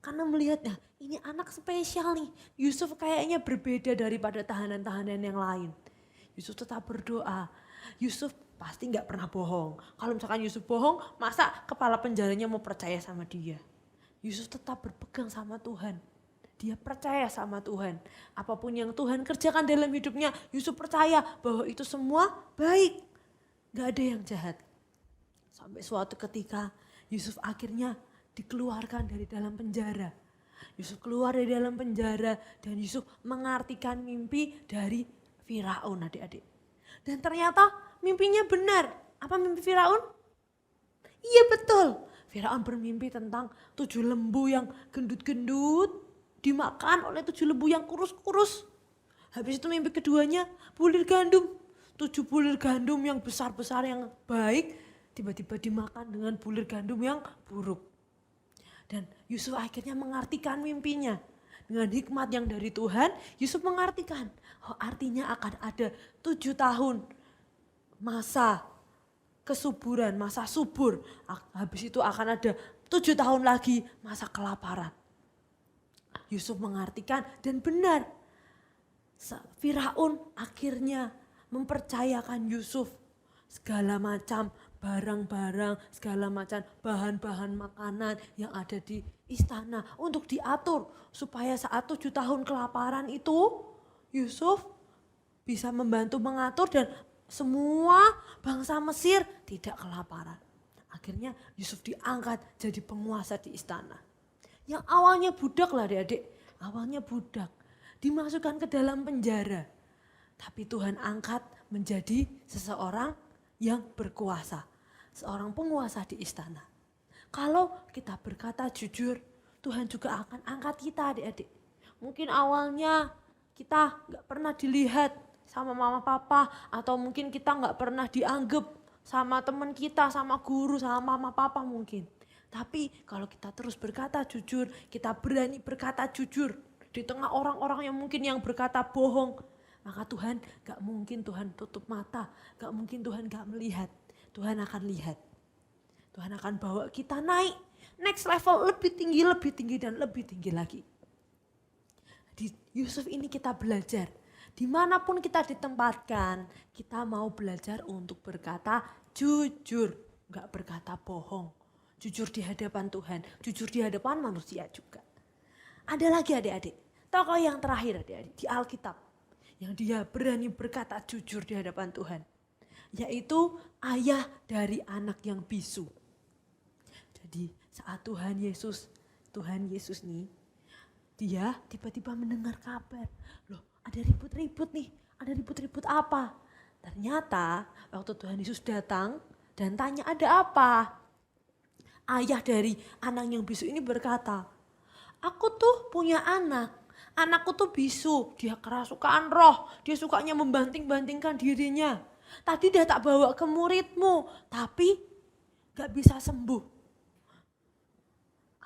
Karena melihatnya, ini anak spesial nih. Yusuf kayaknya berbeda daripada tahanan-tahanan yang lain. Yusuf tetap berdoa. Yusuf pasti nggak pernah bohong. Kalau misalkan Yusuf bohong, masa kepala penjaranya mau percaya sama dia? Yusuf tetap berpegang sama Tuhan. Dia percaya sama Tuhan. Apapun yang Tuhan kerjakan dalam hidupnya, Yusuf percaya bahwa itu semua baik. Gak ada yang jahat. Sampai suatu ketika Yusuf akhirnya dikeluarkan dari dalam penjara. Yusuf keluar dari dalam penjara dan Yusuf mengartikan mimpi dari Firaun, adik-adik. Dan ternyata mimpinya benar. Apa mimpi Firaun? Iya betul. Firaun bermimpi tentang 7 lembu yang gendut-gendut dimakan oleh 7 lembu yang kurus-kurus. Habis itu mimpi keduanya bulir gandum. 7 bulir gandum yang besar-besar yang baik tiba-tiba dimakan dengan bulir gandum yang buruk. Dan Yusuf akhirnya mengartikan mimpinya. Dengan hikmat yang dari Tuhan, Yusuf mengartikan. Artinya akan ada 7 tahun masa kesuburan, masa subur. Habis itu akan ada 7 tahun lagi masa kelaparan. Yusuf mengartikan dan benar. Firaun akhirnya mempercayakan Yusuf segala macam barang-barang, segala macam bahan-bahan makanan yang ada di istana untuk diatur. Supaya saat 7 tahun kelaparan itu Yusuf bisa membantu mengatur dan semua bangsa Mesir tidak kelaparan. Akhirnya Yusuf diangkat jadi penguasa di istana. Yang awalnya budak lah adik-adik. Awalnya budak. Dimasukkan ke dalam penjara. Tapi Tuhan angkat menjadi seseorang yang berkuasa. Seorang penguasa di istana. Kalau kita berkata jujur, Tuhan juga akan angkat kita adik-adik. Mungkin awalnya kita gak pernah dilihat sama mama papa, atau mungkin kita nggak pernah dianggap sama teman kita, sama guru, sama mama papa mungkin. Tapi kalau kita terus berkata jujur, kita berani berkata jujur di tengah orang-orang yang mungkin yang berkata bohong, maka Tuhan gak mungkin Tuhan tutup mata, gak mungkin Tuhan gak melihat. Tuhan akan lihat. Tuhan akan bawa kita naik, next level lebih tinggi dan lebih tinggi lagi. Di Yusuf ini kita belajar. Dimanapun kita ditempatkan, kita mau belajar untuk berkata jujur, gak berkata bohong. Jujur di hadapan Tuhan, jujur di hadapan manusia juga. Ada lagi adik-adik, tokoh yang terakhir adik-adik di Alkitab. Yang dia berani berkata jujur di hadapan Tuhan. Yaitu ayah dari anak yang bisu. Jadi saat Tuhan Yesus nih, dia tiba-tiba mendengar kabar. Loh, ada ribut-ribut nih, ada ribut-ribut apa? Ternyata waktu Tuhan Yesus datang dan tanya ada apa? Ayah dari anak yang bisu ini berkata, aku tuh punya anak, anakku tuh bisu, dia kerasukan roh, dia sukanya membanting-bantingkan dirinya. Tadi dia tak bawa ke muridmu, tapi gak bisa sembuh.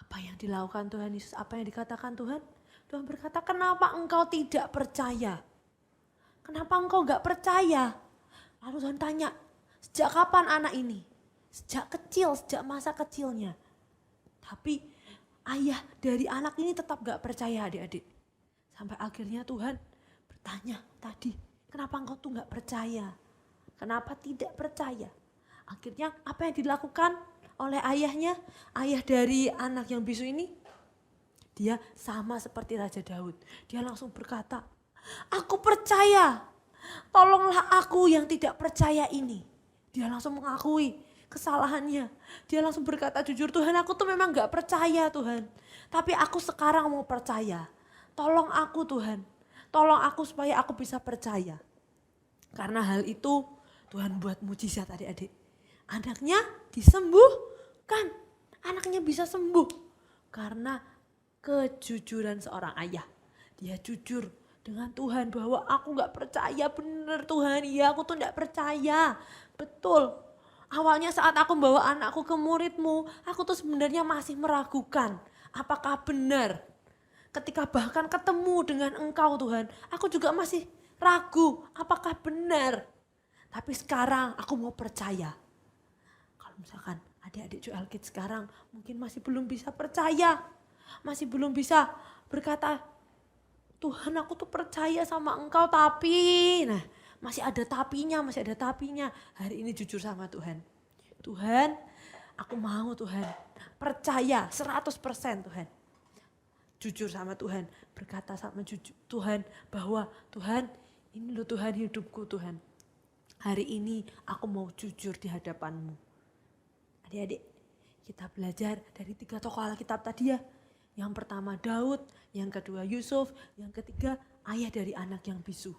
Apa yang dilakukan Tuhan Yesus, apa yang dikatakan Tuhan? Tuhan berkata, kenapa engkau tidak percaya? Kenapa engkau gak percaya? Lalu Tuhan tanya, sejak kapan anak ini? Sejak kecil, sejak masa kecilnya. Tapi ayah dari anak ini tetap gak percaya adik-adik. Sampai akhirnya Tuhan bertanya tadi, kenapa engkau tuh gak percaya? Kenapa tidak percaya? Akhirnya apa yang dilakukan oleh ayahnya, ayah dari anak yang bisu ini? Dia sama seperti Raja Daud. Dia langsung berkata, aku percaya, tolonglah aku yang tidak percaya ini. Dia langsung mengakui kesalahannya. Dia langsung berkata jujur, Tuhan aku tuh memang gak percaya Tuhan. Tapi aku sekarang mau percaya. Tolong aku Tuhan. Tolong aku supaya aku bisa percaya. Karena hal itu Tuhan buat mujizat adik-adik. Anaknya disembuhkan. Anaknya bisa sembuh. Karena kejujuran seorang ayah. Dia jujur dengan Tuhan bahwa aku gak percaya bener Tuhan. Iya aku tuh gak percaya. Betul. Awalnya saat aku membawa anakku ke muridmu, aku tuh sebenarnya masih meragukan. Apakah benar? Ketika bahkan ketemu dengan engkau Tuhan, aku juga masih ragu. Apakah benar? Tapi sekarang aku mau percaya. Kalau misalkan adik-adik Joel Kids sekarang mungkin masih belum bisa percaya. Masih belum bisa berkata, Tuhan aku tuh percaya sama engkau tapi, nah masih ada tapinya. Hari ini jujur sama Tuhan. Tuhan, aku mau Tuhan percaya 100% Tuhan. Jujur sama Tuhan, berkata sama Tuhan bahwa Tuhan ini loh Tuhan hidupku Tuhan. Hari ini aku mau jujur di hadapanmu. Adik-adik, kita belajar dari 3 tokoh Alkitab tadi ya. Yang pertama Daud, yang kedua Yusuf, yang ketiga ayah dari anak yang bisu.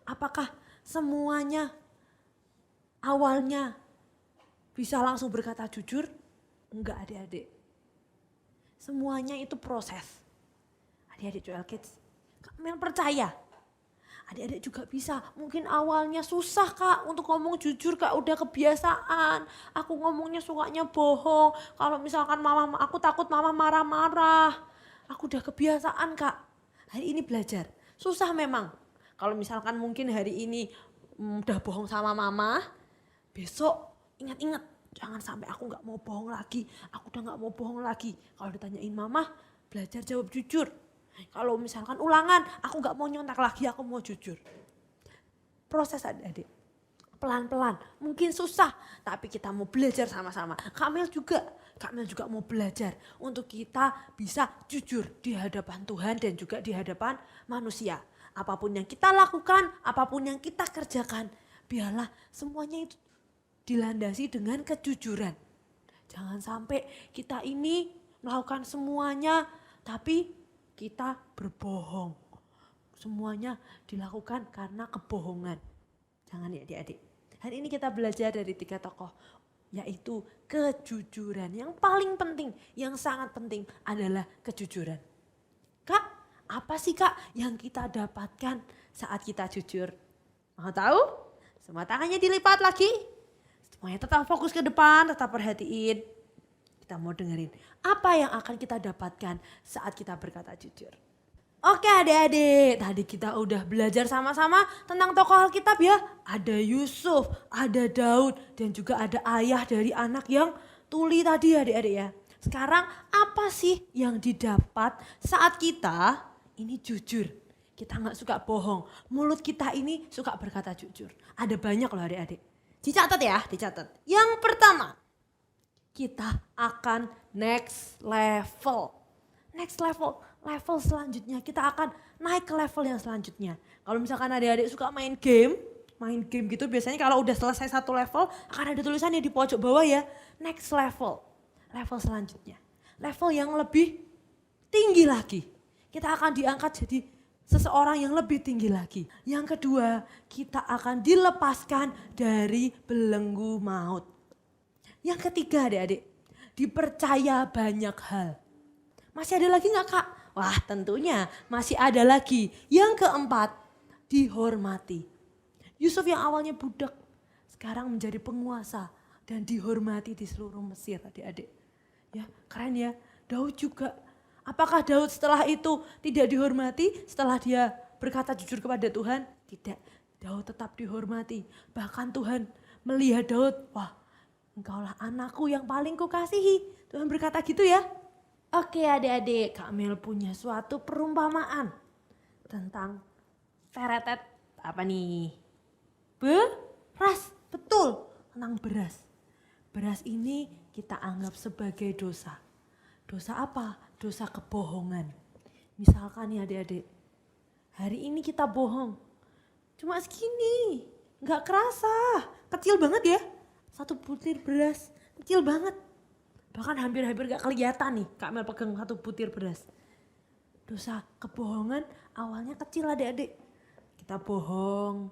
Apakah semuanya awalnya bisa langsung berkata jujur? Enggak adik-adik. Semuanya itu proses. Adik-adik Joel Kids, kalian percaya? Adik-adik juga bisa, mungkin awalnya susah kak untuk ngomong jujur kak, udah kebiasaan. Aku ngomongnya sukanya bohong, kalau misalkan mama, aku takut mama marah-marah. Aku udah kebiasaan kak, hari ini belajar. Susah memang, kalau misalkan mungkin hari ini udah bohong sama mama, besok ingat-ingat. Jangan sampai aku gak mau bohong lagi, aku udah gak mau bohong lagi. Kalau ditanyain mama, belajar jawab jujur. Kalau misalkan ulangan, aku gak mau nyontek lagi, aku mau jujur. Proses adik-adik, pelan-pelan, mungkin susah, tapi kita mau belajar sama-sama. Kamil juga mau belajar untuk kita bisa jujur di hadapan Tuhan dan juga di hadapan manusia. Apapun yang kita lakukan, apapun yang kita kerjakan, biarlah semuanya itu dilandasi dengan kejujuran. Jangan sampai kita ini melakukan semuanya, tapi kita berbohong. Semuanya dilakukan karena kebohongan. Jangan ya adik-adik. Hari ini kita belajar dari 3 tokoh, yaitu kejujuran. Yang paling penting, yang sangat penting adalah kejujuran. Kak, apa sih kak yang kita dapatkan saat kita jujur? Mau tahu? Semua tangannya dilipat lagi. Semuanya tetap fokus ke depan, tetap perhatiin. Kita mau dengerin apa yang akan kita dapatkan saat kita berkata jujur. Oke adik-adik, tadi kita udah belajar sama-sama tentang tokoh Alkitab ya. Ada Yusuf, ada Daud, dan juga ada ayah dari anak yang tuli tadi adik-adik ya. Sekarang apa sih yang didapat saat kita ini jujur? Kita gak suka bohong, mulut kita ini suka berkata jujur. Ada banyak loh adik-adik. Dicatat ya, dicatat. Yang pertama, kita akan next level. Next level, level selanjutnya, kita akan naik ke level yang selanjutnya. Kalau misalkan adik-adik suka main game gitu biasanya kalau udah selesai satu level akan ada tulisannya di pojok bawah ya, next level. Level selanjutnya, level yang lebih tinggi lagi. Kita akan diangkat jadi seseorang yang lebih tinggi lagi. Yang kedua, kita akan dilepaskan dari belenggu maut. Yang ketiga adik-adik, dipercaya banyak hal. Masih ada lagi nggak Kak? Wah tentunya masih ada lagi. Yang keempat, dihormati. Yusuf yang awalnya budak, sekarang menjadi penguasa dan dihormati di seluruh Mesir adik-adik. Ya keren ya, Daud juga. Apakah Daud setelah itu tidak dihormati setelah dia berkata jujur kepada Tuhan? Tidak, Daud tetap dihormati. Bahkan Tuhan melihat Daud, wah engkaulah anakku yang paling kukasihi. Tuhan berkata gitu ya. Oke adik-adik, Kak Mel punya suatu perumpamaan tentang teretet apa nih? Beras, betul, tentang beras. Beras ini kita anggap sebagai dosa. Dosa apa? Dosa kebohongan. Misalkan ya adik-adik, hari ini kita bohong. Cuma segini, gak kerasa, kecil banget ya. Satu butir beras, kecil banget. Bahkan hampir-hampir gak kelihatan nih Kak Mel pegang satu butir beras. Dosa kebohongan awalnya kecil adik-adik. Kita bohong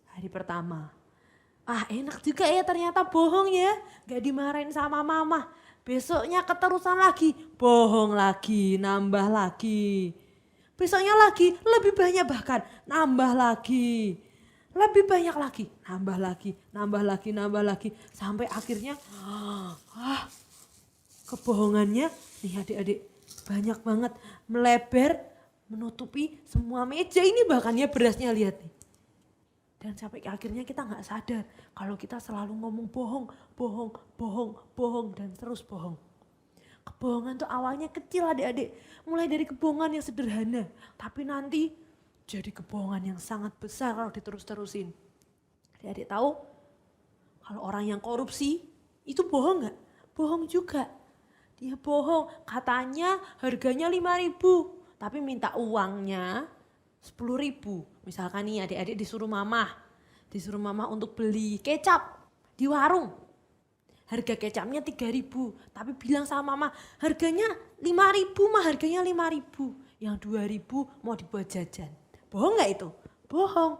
hari pertama. Ah enak juga ya ternyata bohong ya. Gak dimarahin sama mama. Besoknya keterusan lagi, bohong lagi, nambah lagi. Besoknya lagi, lebih banyak bahkan, nambah lagi. Lebih banyak lagi, nambah lagi, nambah lagi, nambah lagi. Sampai akhirnya kebohongannya nih adik-adik banyak banget. Melebar, menutupi semua meja ini bahkan ya berasnya lihat nih. Dan sampai akhirnya kita gak sadar kalau kita selalu ngomong bohong, bohong, bohong, bohong dan terus bohong. Kebohongan tuh awalnya kecil adik-adik. Mulai dari kebohongan yang sederhana. Tapi nanti jadi kebohongan yang sangat besar kalau diterus-terusin. Adik-adik tahu kalau orang yang korupsi itu bohong gak? Bohong juga. Dia bohong, katanya harganya 5.000 tapi minta uangnya 10.000. Misalkan nih adik-adik disuruh mama untuk beli kecap di warung. Harga kecapnya 3.000 tapi bilang sama mama harganya 5.000 mah, harganya 5.000. Yang 2.000 mau dibuat jajan. Bohong gak itu? Bohong.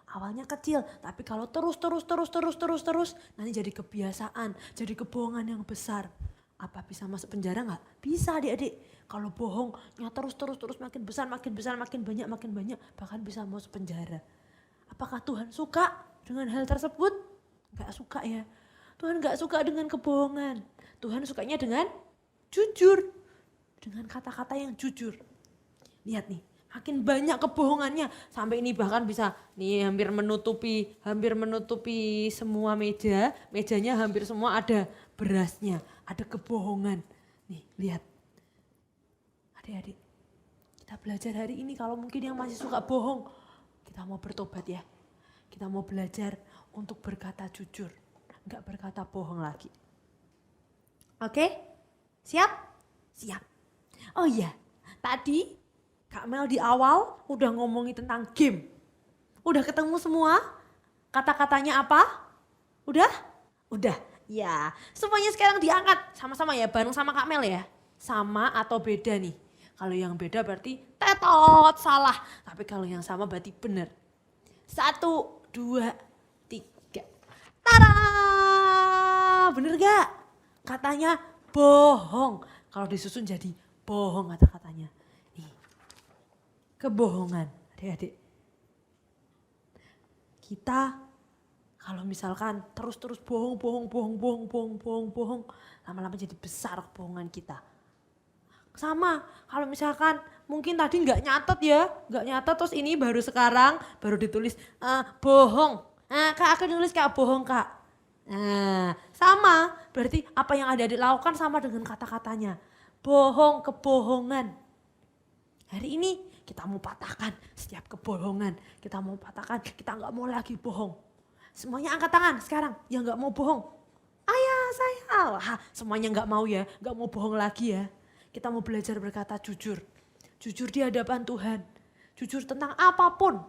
Awalnya kecil, tapi kalau terus nanti jadi kebiasaan, jadi kebohongan yang besar. Apa bisa masuk penjara gak? Bisa adik-adik. Kalau bohongnya terus makin besar, makin banyak, bahkan bisa masuk penjara. Apakah Tuhan suka dengan hal tersebut? Gak suka ya. Tuhan gak suka dengan kebohongan. Tuhan sukanya dengan jujur. Dengan kata-kata yang jujur. Lihat nih. Makin banyak kebohongannya sampai ini bahkan bisa nih hampir menutupi semua meja, mejanya hampir semua ada berasnya, ada kebohongan. Nih lihat, adik-adik kita belajar hari ini kalau mungkin yang masih suka bohong, kita mau bertobat ya, kita mau belajar untuk berkata jujur, nggak berkata bohong lagi. Oke, siap? Siap. Oh iya, tadi Kak Mel di awal udah ngomongin tentang game. Udah ketemu semua? Kata-katanya apa? Udah? Udah. Ya, semuanya sekarang diangkat sama-sama ya, bareng sama Kak Mel ya. Sama atau beda nih? Kalau yang beda berarti tetot, salah. Tapi kalau yang sama berarti benar. 1, 2, 3. Tada! Bener gak? Katanya bohong. Kalau disusun jadi bohong kata-katanya. Kebohongan, adik-adik. Kita kalau misalkan terus bohong, lama-lama jadi besar kebohongan kita. Sama, kalau misalkan mungkin tadi nggak nyatet terus ini baru sekarang, baru ditulis bohong. Kak aku nulis Kak bohong Kak. Nah, sama, berarti apa yang adik-adik lakukan sama dengan kata-katanya. Bohong, kebohongan. Hari ini kita mau patahkan setiap kebohongan. Kita mau patahkan, kita gak mau lagi bohong. Semuanya angkat tangan sekarang yang gak mau bohong. Ayah saya, wah semuanya gak mau ya, gak mau bohong lagi ya. Kita mau belajar berkata jujur. Jujur di hadapan Tuhan. Jujur tentang apapun.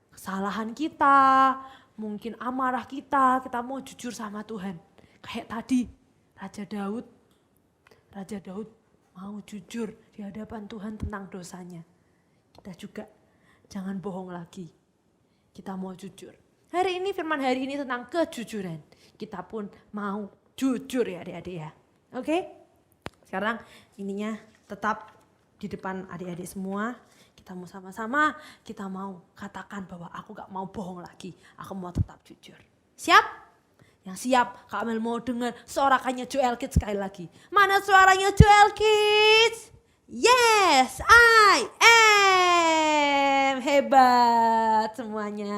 Kesalahan kita, mungkin amarah kita mau jujur sama Tuhan. Kayak tadi Raja Daud mau jujur di hadapan Tuhan tentang dosanya. Kita juga jangan bohong lagi. Kita mau jujur. Hari ini firman hari ini tentang kejujuran. Kita pun mau jujur ya adik-adik ya. Oke? Sekarang ininya tetap di depan adik-adik semua. Kita mau sama-sama, kita mau katakan bahwa aku gak mau bohong lagi. Aku mau tetap jujur. Siap? Yang siap, Kak Amel mau dengar suaranya Joel Kids sekali lagi. Mana suaranya Joel Kids? Yes, I am. Hebat semuanya.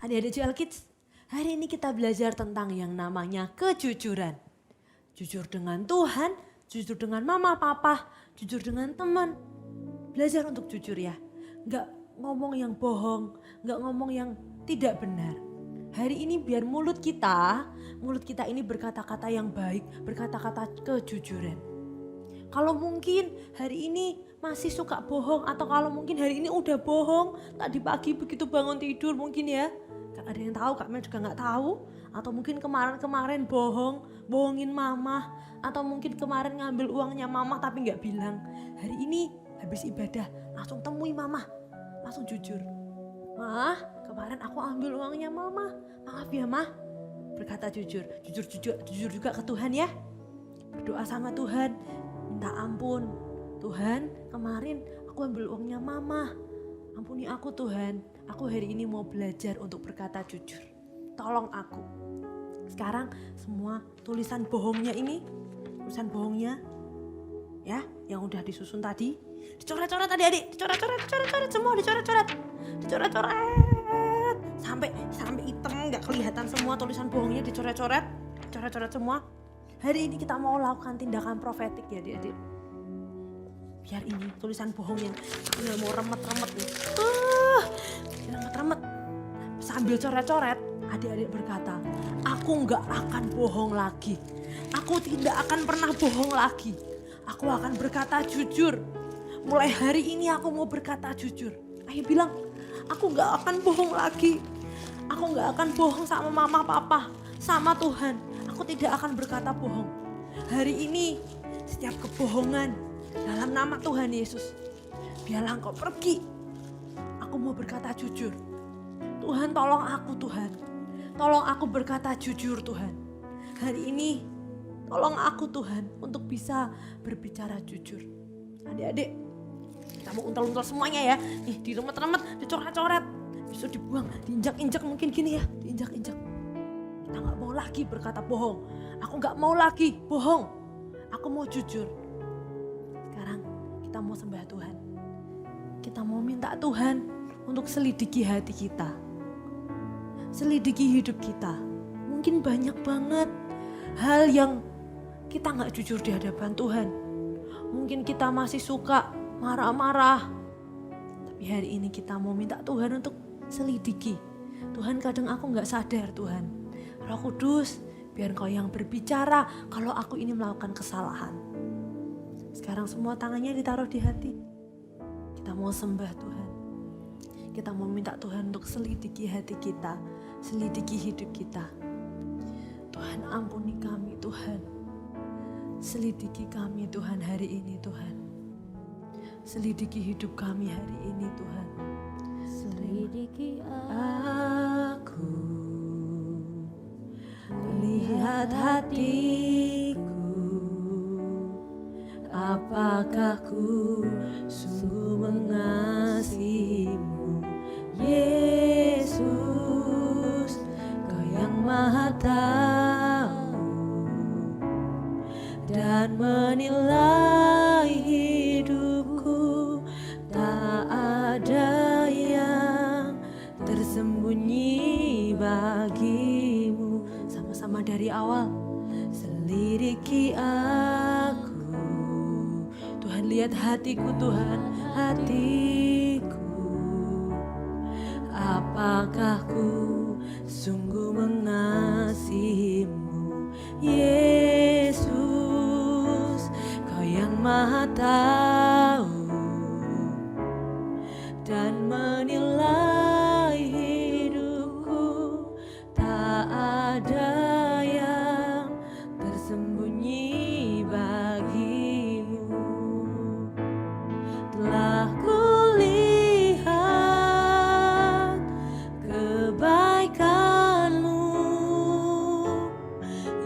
Adik-adik Joel Kids, hari ini kita belajar tentang yang namanya kejujuran. Jujur dengan Tuhan, jujur dengan mama papa, jujur dengan teman. Belajar untuk jujur ya, gak ngomong yang bohong, gak ngomong yang tidak benar. Hari ini biar mulut kita ini berkata-kata yang baik, berkata-kata kejujuran. Kalau mungkin hari ini masih suka bohong atau kalau mungkin hari ini udah bohong, tadi pagi begitu bangun tidur mungkin ya, gak ada yang tahu, Kak Mel juga gak tahu. Atau mungkin kemarin-kemarin bohongin mama, atau mungkin kemarin ngambil uangnya mama tapi gak bilang. Hari ini habis ibadah langsung temui mama, langsung jujur. Mah, kemarin aku ambil uangnya mama, maaf ya mah. Berkata jujur juga ke Tuhan ya. Berdoa sama Tuhan, minta ampun. Tuhan, kemarin aku ambil uangnya mama, ampuni aku Tuhan. Aku hari ini mau belajar untuk berkata jujur. Tolong aku. Sekarang semua tulisan bohongnya ya, yang udah disusun tadi, dicoret-coret adik-adik, dicoret-coret semua, dicoret-coret sampai hitam nggak kelihatan semua tulisan bohongnya, dicoret-coret semua. Hari ini kita mau lakukan tindakan profetik ya adik-adik. Biar ini tulisan bohongnya mau remet-remet nih, remet-remet. Sambil coret-coret, adik-adik berkata, aku nggak akan bohong lagi. Aku tidak akan pernah bohong lagi. Aku akan berkata jujur. Mulai hari ini aku mau berkata jujur. Ayo bilang, aku gak akan bohong lagi. Aku gak akan bohong sama mama papa, sama Tuhan. Aku tidak akan berkata bohong. Hari ini setiap kebohongan dalam nama Tuhan Yesus, biarlah engkau pergi. Aku mau berkata jujur. Tuhan tolong aku Tuhan. Tolong aku berkata jujur Tuhan. Hari ini tolong aku Tuhan untuk bisa berbicara jujur. Adik-adik, kita mau untel-untel semuanya ya. Nih, diremet-remet, dicoret-coret, bisa dibuang, diinjak-injak mungkin gini ya, diinjak-injak. Kita gak mau lagi berkata bohong. Aku gak mau lagi bohong. Aku mau jujur. Sekarang kita mau sembah Tuhan. Kita mau minta Tuhan untuk selidiki hati kita. Selidiki hidup kita. Mungkin banyak banget hal yang kita gak jujur di hadapan Tuhan. Mungkin kita masih suka marah-marah. Tapi hari ini kita mau minta Tuhan untuk selidiki. Tuhan, kadang aku gak sadar Tuhan. Roh Kudus, biar Engkau yang berbicara kalau aku ini melakukan kesalahan. Sekarang semua tangannya ditaruh di hati. Kita mau sembah Tuhan. Kita mau minta Tuhan untuk selidiki hati kita, selidiki hidup kita. Tuhan, ampuni kami Tuhan. Selidiki kami Tuhan hari ini Tuhan. Selidiki hidup kami hari ini Tuhan. Selidiki aku, lihat hatiku, apakah ku sungguh mengasihimu Yesus, Kau yang Maha Tahu dan menilai hidupku. Tak ada yang tersembunyi bagimu. Sama-sama dari awal. Selidiki aku, Tuhan, lihat hatiku Tuhan, hatiku. Apakah ku sungguh mengasihimu Yesus, Kau yang Maha Tahu telah kulihat kebaikan-Mu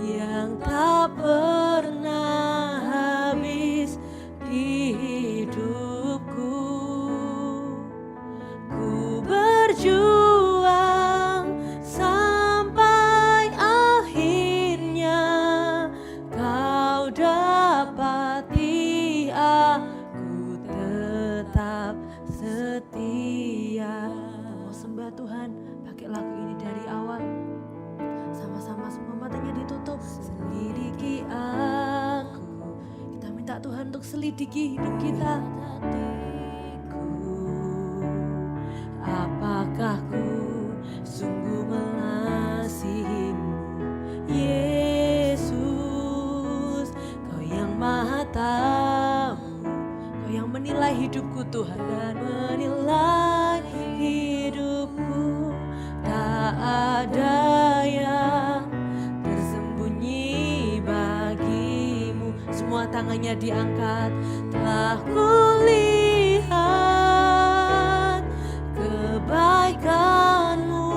yang tak pernah habis di hidupku. Ku berjuang sampai akhirnya Kau dapati aku tetap setia. Mau sembah Tuhan, pakai lagu ini dari awal. Sama-sama semua matanya ditutup. Selidiki aku. Kita minta Tuhan untuk selidiki hidup kita. Apakah ku sungguh mengasihi-Mu, Yesus? Kau yang maha tahu, Kau yang menilai hidupku Tuhan, dan menilai hidupku. Tak ada yang tersembunyi bagi-Mu. Semua tangannya diangkat. Telah kulihat kebaikan-Mu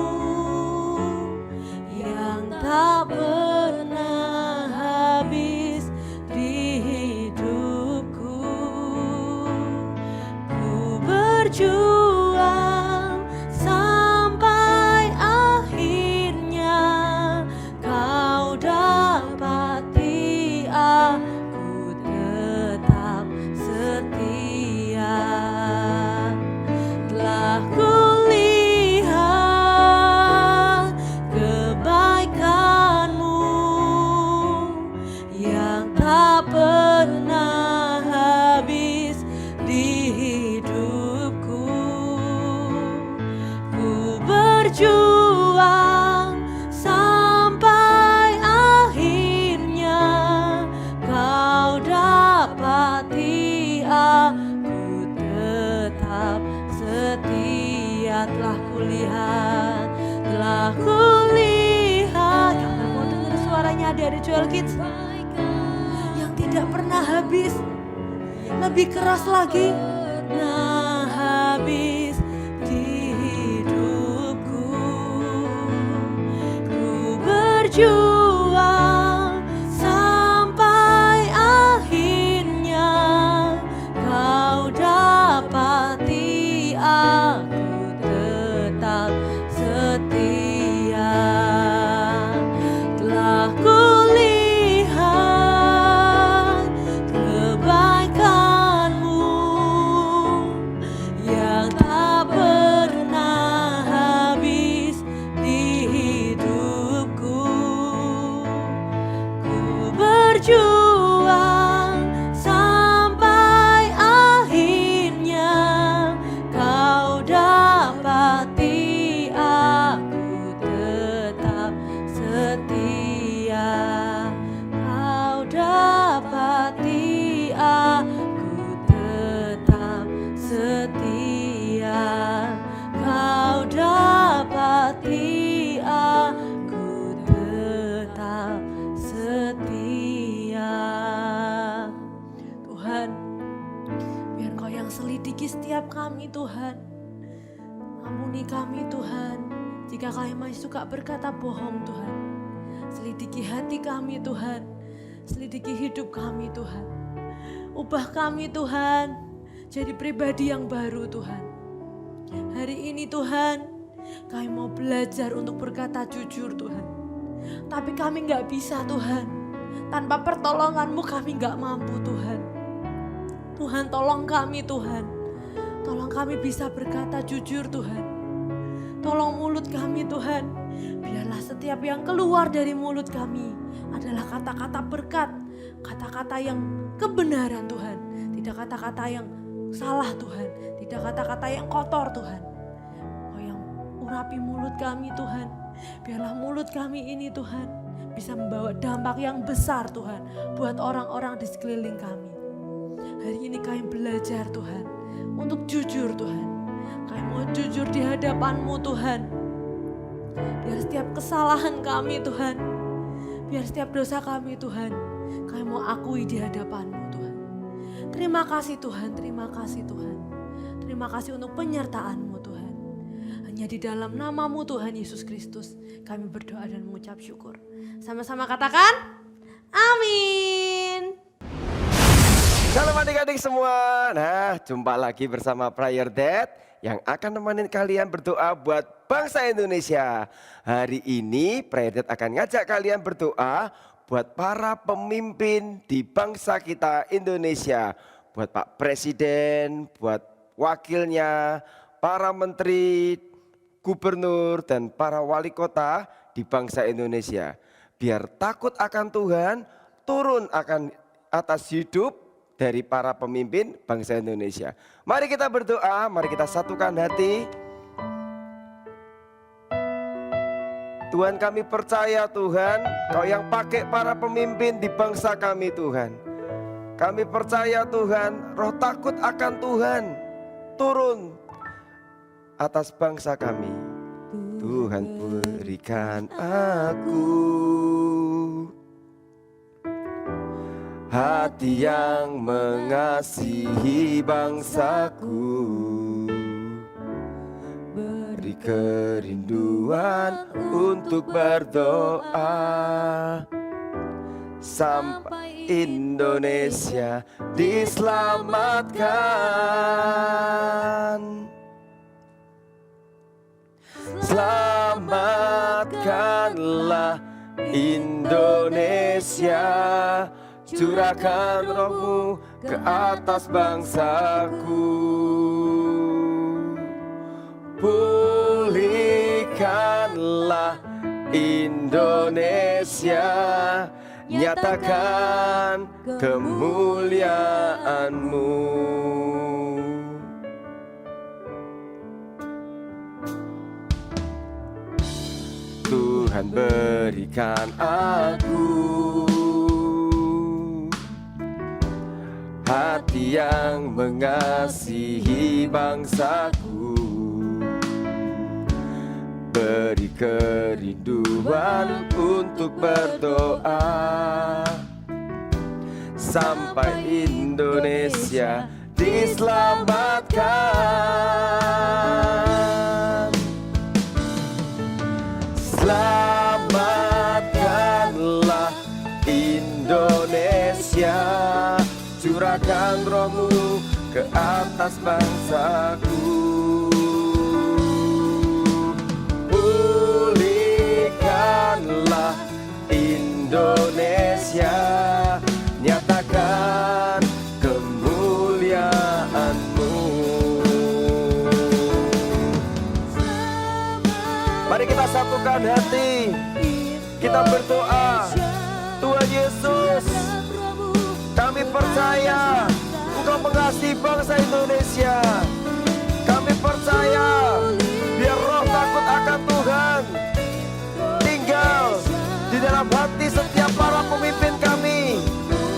yang tak pernah habis di hidupku. Ku berjuang sampai akhirnya Kau dapati aku tetap setia. Telah kulihat kebaikan-Mu yang tak pernah habis di hidupku. Ku berjuang sampai akhirnya Kau dapati aku tetap setia. Telah kulihat. Kita mau dengar suaranya dari Joel Kids yang tidak pernah habis, lebih keras lagi. Nah, habis di hidupku. Ku berjuang sampai akhirnya Kau dapati aku tetap setia. Telah kulihat kebaikan-Mu yang tak pernah habis di hidupku. Ku berjuang sampai akhirnya Kau dapati aku tetap setia. Kau dapati aku tetap setia. Kau dapati aku tetap setia. Tuhan, biar Kau yang selidiki setiap kami Tuhan. Ampuni kami Tuhan, jika kami masih suka berkata bohong Tuhan. Selidiki hati kami Tuhan, selidiki hidup kami Tuhan. Ubah kami Tuhan, jadi pribadi yang baru Tuhan. Hari ini Tuhan, kami mau belajar untuk berkata jujur Tuhan. Tapi kami gak bisa Tuhan, tanpa pertolongan-Mu kami gak mampu Tuhan. Tuhan tolong kami Tuhan, tolong kami bisa berkata jujur Tuhan. Tolong mulut kami Tuhan, biarlah setiap yang keluar dari mulut kami adalah kata-kata berkat, kata-kata yang kebenaran Tuhan. Tidak kata-kata yang salah Tuhan, tidak kata-kata yang kotor Tuhan. Kau yang urapi mulut kami Tuhan, biarlah mulut kami ini Tuhan bisa membawa dampak yang besar Tuhan buat orang-orang di sekeliling kami. Hari ini kami belajar Tuhan untuk jujur Tuhan. Kami mau jujur di hadapan-Mu Tuhan. Biar setiap kesalahan kami Tuhan, biar setiap dosa kami Tuhan, kami mau akui di hadapan-Mu Tuhan. Terima kasih Tuhan, terima kasih Tuhan. Terima kasih untuk penyertaan-Mu Tuhan. Hanya di dalam nama-Mu Tuhan Yesus Kristus kami berdoa dan mengucap syukur. Sama-sama katakan, amin. Shalom adik-adik semua. Nah, jumpa lagi bersama Prayer Dad yang akan nemenin kalian berdoa buat bangsa Indonesia. Hari ini Prayer Dad akan ngajak kalian berdoa buat para pemimpin di bangsa kita Indonesia. Buat Pak Presiden, buat wakilnya, para menteri, gubernur, dan para wali kota di bangsa Indonesia. Biar takut akan Tuhan, turun akan atas hidup dari para pemimpin bangsa Indonesia. Mari kita berdoa, mari kita satukan hati. Tuhan, kami percaya Tuhan, Kau yang pakai para pemimpin di bangsa kami Tuhan. Kami percaya Tuhan, roh takut akan Tuhan turun atas bangsa kami. Tuhan berikan aku hati yang mengasihi bangsaku, beri kerinduan untuk berdoa sampai Indonesia diselamatkan. Selamatkanlah Indonesia, curahkan roh-Mu ke atas bangsaku. Pulihkanlah Indonesia, nyatakan kemuliaan-Mu. Tuhan berikan aku hati yang mengasihi bangsaku, beri kerinduan untuk berdoa sampai Indonesia diselamatkan. Selamatkanlah Indonesia, curahkan roh-Mu ke atas bangsaku. Pulihkanlah Indonesia, nyatakan kemuliaan-Mu. Mari kita satukan hati, kita berdoa. Tuhan Yesus, kami percaya Engkau mengasihi bangsa Indonesia. Kami percaya biar roh takut akan Tuhan tinggal di dalam hati setiap para pemimpin kami,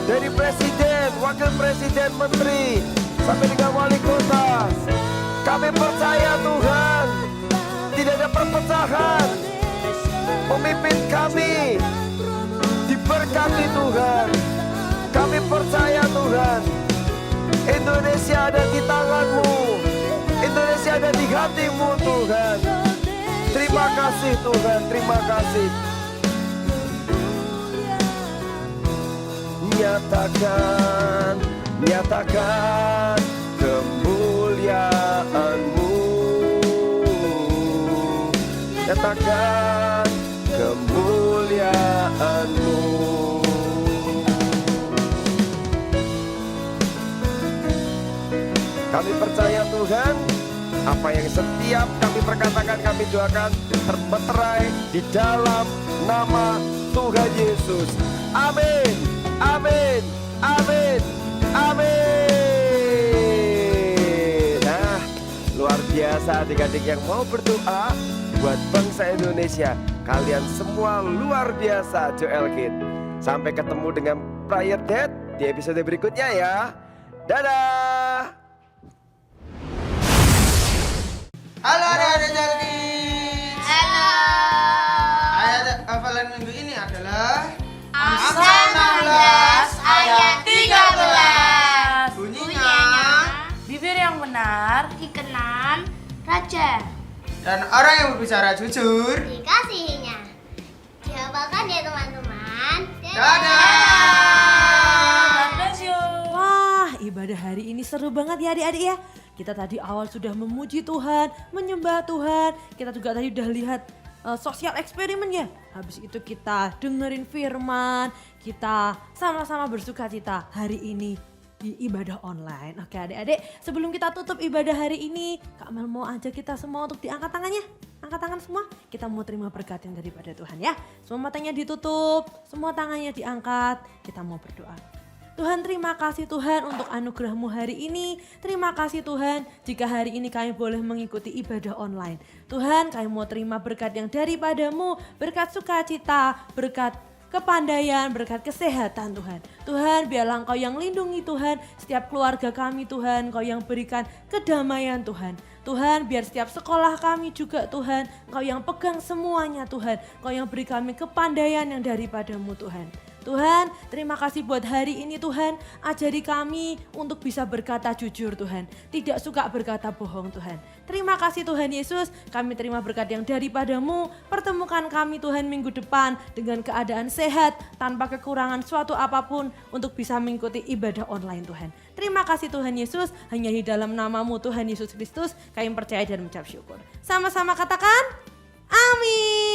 dari presiden, wakil presiden, menteri, sampai dengan wali kota. Kami percaya Tuhan, tidak ada perpecahan. Pemimpin kami diberkati Tuhan. Kami percaya Tuhan, Indonesia ada di tangan-Mu, Indonesia ada di hati-Mu Tuhan. Terima kasih Tuhan, terima kasih. Nyatakan, nyatakan kemuliaan-Mu, nyatakan kemuliaan-Mu. Kami percaya Tuhan, apa yang setiap kami perkatakan, kami doakan termeterai di dalam nama Tuhan Yesus. Amin, amin, amin, amin. Nah, luar biasa adik-adik yang mau berdoa buat bangsa Indonesia. Kalian semua luar biasa, Joel Kid. Sampai ketemu dengan Prayer Dad di episode berikutnya ya. Dadah. Halo adik-adik Jalkis. Halo. Ayat hafalan minggu ini adalah Amsal 16 ayat 13. Bunyinya Bibir yang benar benar dikenal raja. Dan orang yang berbicara jujur. Dikasihinya. Dihafalkan ya teman-teman. Wah, ibadah hari ini seru banget ya adik-adik ya. Kita tadi awal sudah memuji Tuhan, menyembah Tuhan. Kita juga tadi udah lihat sosial eksperimen ya. Habis itu kita dengerin firman, kita sama-sama bersuka cita hari ini di ibadah online. Oke adik-adik, sebelum kita tutup ibadah hari ini, Kak Mel mau ajak kita semua untuk diangkat tangannya. Angkat tangan semua, kita mau terima berkat yang daripada Tuhan ya. Semua matanya ditutup, semua tangannya diangkat, kita mau berdoa. Tuhan, terima kasih Tuhan untuk anugerah-Mu hari ini. Terima kasih Tuhan jika hari ini kami boleh mengikuti ibadah online. Tuhan, kami mau terima berkat yang daripada-Mu, berkat sukacita, berkat kepandaian, berkat kesehatan Tuhan. Tuhan, biarlah Engkau yang lindungi Tuhan setiap keluarga kami Tuhan, Engkau yang berikan kedamaian Tuhan. Tuhan, biar setiap sekolah kami juga Tuhan, Engkau yang pegang semuanya Tuhan, Engkau yang beri kami kepandaian yang daripada-Mu Tuhan. Tuhan, terima kasih buat hari ini Tuhan, ajari kami untuk bisa berkata jujur Tuhan, tidak suka berkata bohong Tuhan. Terima kasih Tuhan Yesus, kami terima berkat yang daripada-Mu, pertemukan kami Tuhan minggu depan dengan keadaan sehat, tanpa kekurangan suatu apapun untuk bisa mengikuti ibadah online Tuhan. Terima kasih Tuhan Yesus, hanya di dalam nama-Mu Tuhan Yesus Kristus, kami percaya dan mengucap syukur. Sama-sama katakan, amin.